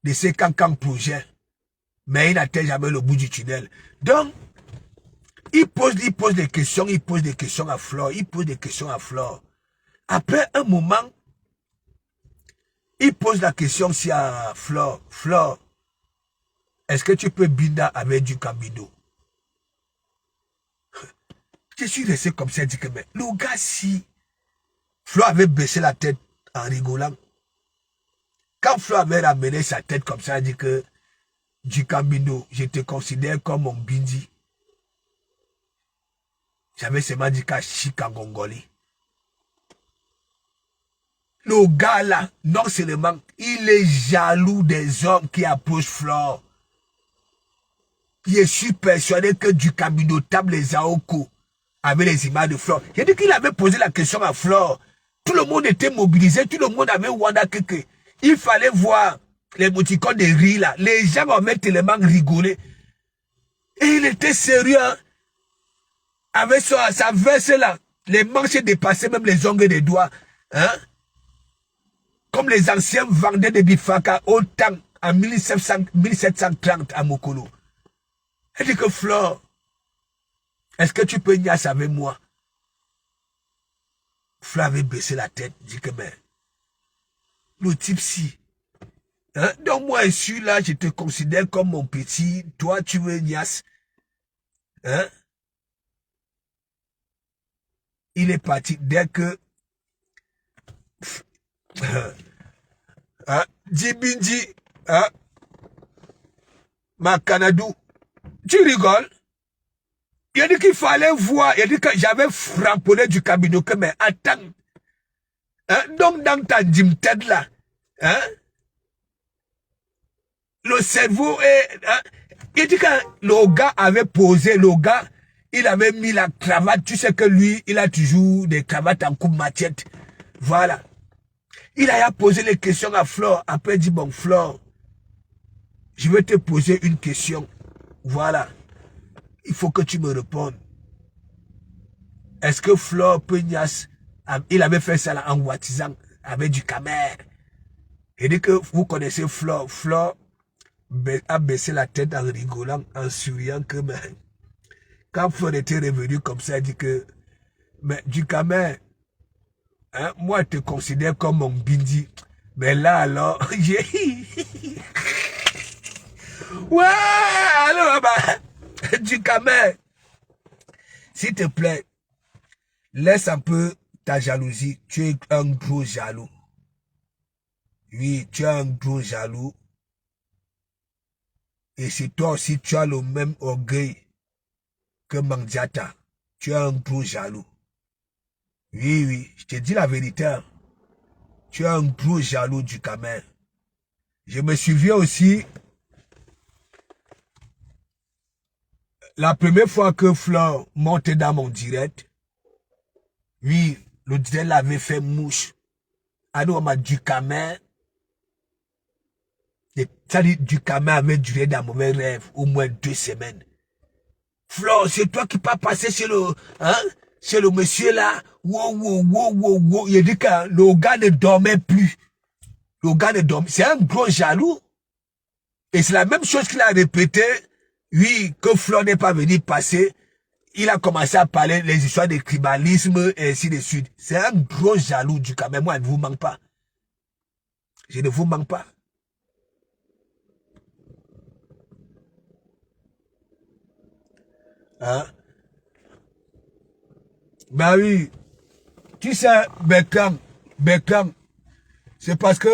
De ces cancans projets. mais il n'atteint jamais le bout du tunnel. Donc, il pose des questions, à Flore, Après un moment, il pose la question aussi à Flore. Flore, est-ce que tu peux binda avec du Camino? Je suis resté comme ça, dit que mais le gars, si Flore avait baissé la tête en rigolant, quand Flore avait ramené sa tête comme ça, il dit que du Camino, je te considère comme mon bindi. J'avais seulement dit qu'à Chikangongoli. Le gars là, non seulement, il est jaloux des hommes qui approchent Flore. Je suis persuadé que du Camino table les Aoko avec les images de Flore. J'ai dit qu'il avait posé la question à Flore. Tout le monde était mobilisé, tout le monde avait Wanda Keke. Il fallait voir les moticons de rire là. Les gens avaient tellement rigolé. Et il était sérieux, hein? Avec sa veste là. Les manches dépassaient même les ongles des doigts. Hein? Comme les anciens vendeurs de Bifaka au temps, en 1730 à Mokolo. Elle dit que Flore, est-ce que tu peux niasse avec moi? Flore avait baissé la tête, dit que mais, le type si. Hein? Donc moi, je suis là, je te considère comme mon petit, toi tu veux niasse. Hein? Il est parti dès que Djibindi, Makanadou, tu rigoles? Il a dit qu'il fallait voir, il a dit que j'avais framponné du Camino, que mais attends, hein? Donc dans ta dimted là, hein? Le cerveau est, hein? Il dit que le gars avait posé, il avait mis la cravate, tu sais que lui, il a toujours des cravates en coupe matiette, voilà. Il a posé les questions à Flore. Après, il dit, bon, Flore, je vais te poser une question. Voilà. Il faut que tu me répondes. Est-ce que Flore Peignas, il avait fait ça là, en wattisant avec du camer. Il dit que vous connaissez Flore. Flore a baissé la tête en rigolant, en souriant que, mais, quand Flore était revenu comme ça, il dit que, mais du camer, hein, moi, je te considère comme mon bindi. Mais là, alors, j'ai... Ouais, alors, bah, du camer. S'il te plaît, laisse un peu ta jalousie. Tu es un gros jaloux. Oui, tu es un gros jaloux. Et si toi aussi, tu as le même orgueil que Mandiata. Tu es un gros jaloux. Oui, oui, je te dis la vérité. Tu es un gros jaloux du camer. Je me souviens aussi, la première fois que Flore montait dans mon direct, oui, le direct l'avait fait mouche. Alors on m'a du camer. Ça dit, du camer avait duré dans mon rêve au moins 2 semaines. Flore, c'est toi qui pas passé chez le, hein, chez le monsieur là. Wow. Il dit que le gars ne dormait plus. Le gars ne dormait. C'est un gros jaloux. Et c'est la même chose qu'il a répété. Oui, que Flore n'est pas venu passer. Il a commencé à parler les histoires de tribalisme et ainsi de suite. C'est un gros jaloux du camer. Moi, je ne vous manque pas. Je ne vous manque pas. Hein? Ben oui. Tu sais, Beckham, c'est parce que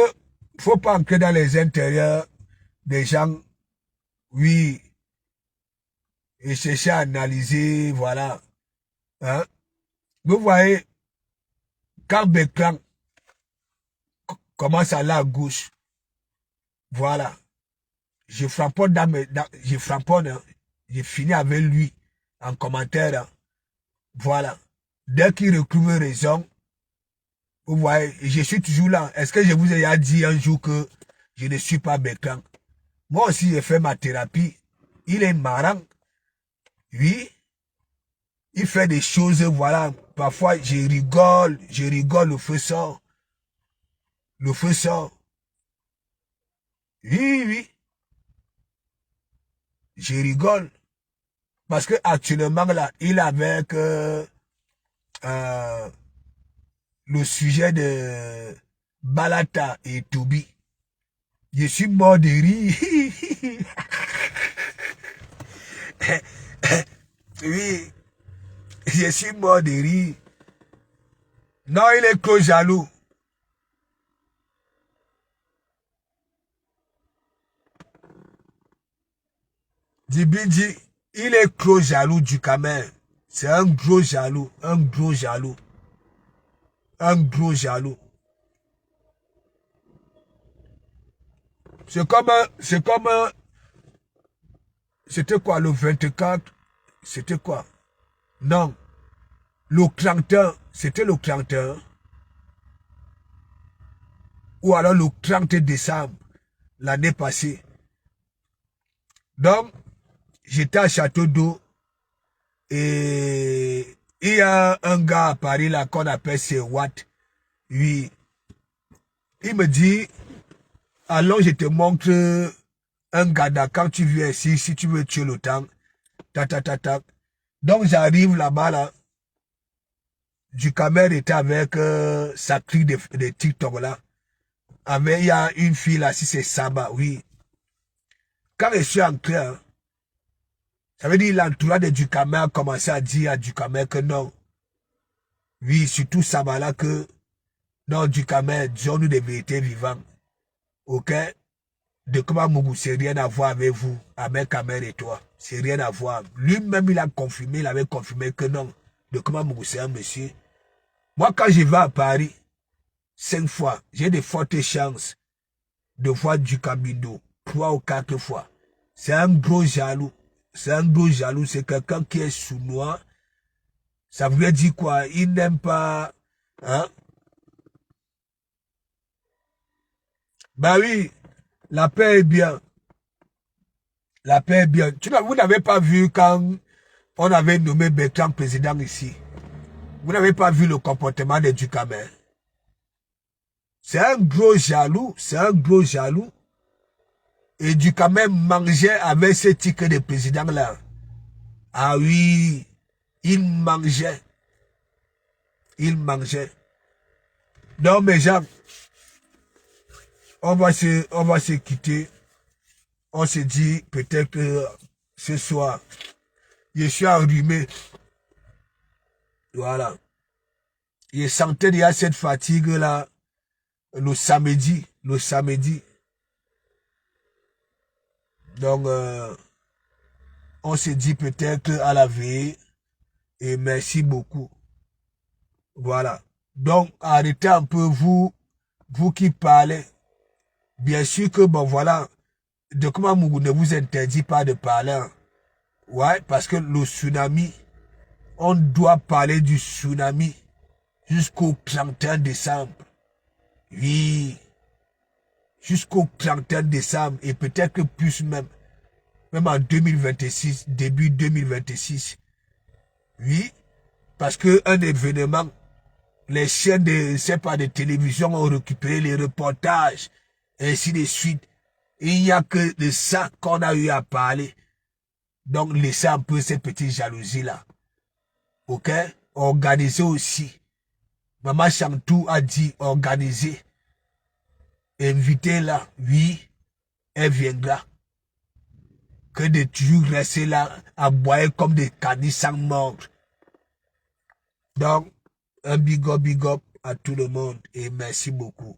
faut pas entrer dans les intérieurs des gens, oui, et chercher à analyser, voilà. Hein? Vous voyez, quand Beckham commence à aller à gauche, voilà, je framponne hein, je finis avec lui en commentaire, hein, voilà. Dès qu'il retrouve raison, vous voyez, je suis toujours là. Est-ce que je vous ai dit un jour que je ne suis pas Beckham? Moi aussi, j'ai fait ma thérapie. Il est marrant. Oui. Il fait des choses, voilà. Parfois, je rigole, le feu sort. Le feu sort. Oui. je rigole. Parce que actuellement, là, il avait que le sujet de Balata et Toubi. Je suis mort de rire. Oui, je suis mort de rire. Non, il est trop jaloux. Dibidi, il est trop jaloux du Cameroun. C'est un gros jaloux, un gros jaloux. Un gros jaloux. C'est comme, c'était quoi le 24? C'était quoi? Non, le 31, c'était le 31. Ou alors le 30 décembre, l'année passée. Donc, j'étais à Château d'Eau et il y a un gars à Paris là qu'on appelle Watt. Oui. Il me dit, allons, je te montre un gada quand tu viens ici, si tu veux tuer le temps. Donc j'arrive là-bas là. Du Cameroun était avec sa clique de TikTok là. Il y a une fille là, si c'est Saba, oui. Quand je suis entré, hein, ça veut dire l'entourage de Ducamer a commencé à dire à Ducamer que non. Oui, surtout Saba là que non, Ducamer, disons-nous des vérités vivantes. Ok? De comment Mougou, c'est rien à voir avec vous, avec Camer et toi. C'est rien à voir. Lui-même, il a confirmé, il avait confirmé que non. De comment Mougou, c'est un monsieur. Moi, quand je vais à Paris, 5 fois, j'ai de fortes chances de voir du Camino 3 ou 4 fois. C'est un gros jaloux. C'est un gros jaloux. C'est quelqu'un qui est sournois. Ça veut dire quoi? Il n'aime pas... Hein? Bah oui, la paix est bien. La paix est bien. Vous n'avez pas vu quand on avait nommé Bertrand président ici. Vous n'avez pas vu le comportement de Ducamer. C'est un gros jaloux. C'est un gros jaloux. Et Ducamer mangeait avec ce ticket de président là. Ah oui, il mangeait. Il mangeait. Donc mes gens, on va se quitter. On se dit peut-être que ce soir, je suis enrhumé. Voilà. Je sentais déjà cette fatigue là le samedi. Le samedi. Donc, on se dit peut-être à la veille. Et merci beaucoup. Voilà. Donc, arrêtez un peu vous qui parlez. Bien sûr que, bon, voilà, de comment Mougou ne vous interdit pas de parler. Ouais, parce que le tsunami, on doit parler du tsunami jusqu'au 31 décembre. Oui. Jusqu'au 31 décembre et peut-être que plus même en 2026, début 2026. Oui, parce que un événement, les chaînes de télévision ont récupéré les reportages, ainsi de suite. Il n'y a que de ça qu'on a eu à parler. Donc, laissez un peu cette petite jalousie-là. Ok? Organisez aussi. Maman Chantou a dit organiser. Invitez-la, oui, elle viendra. Que de toujours rester là à boire comme des caddies sans mordre. Donc, un big up à tout le monde et merci beaucoup.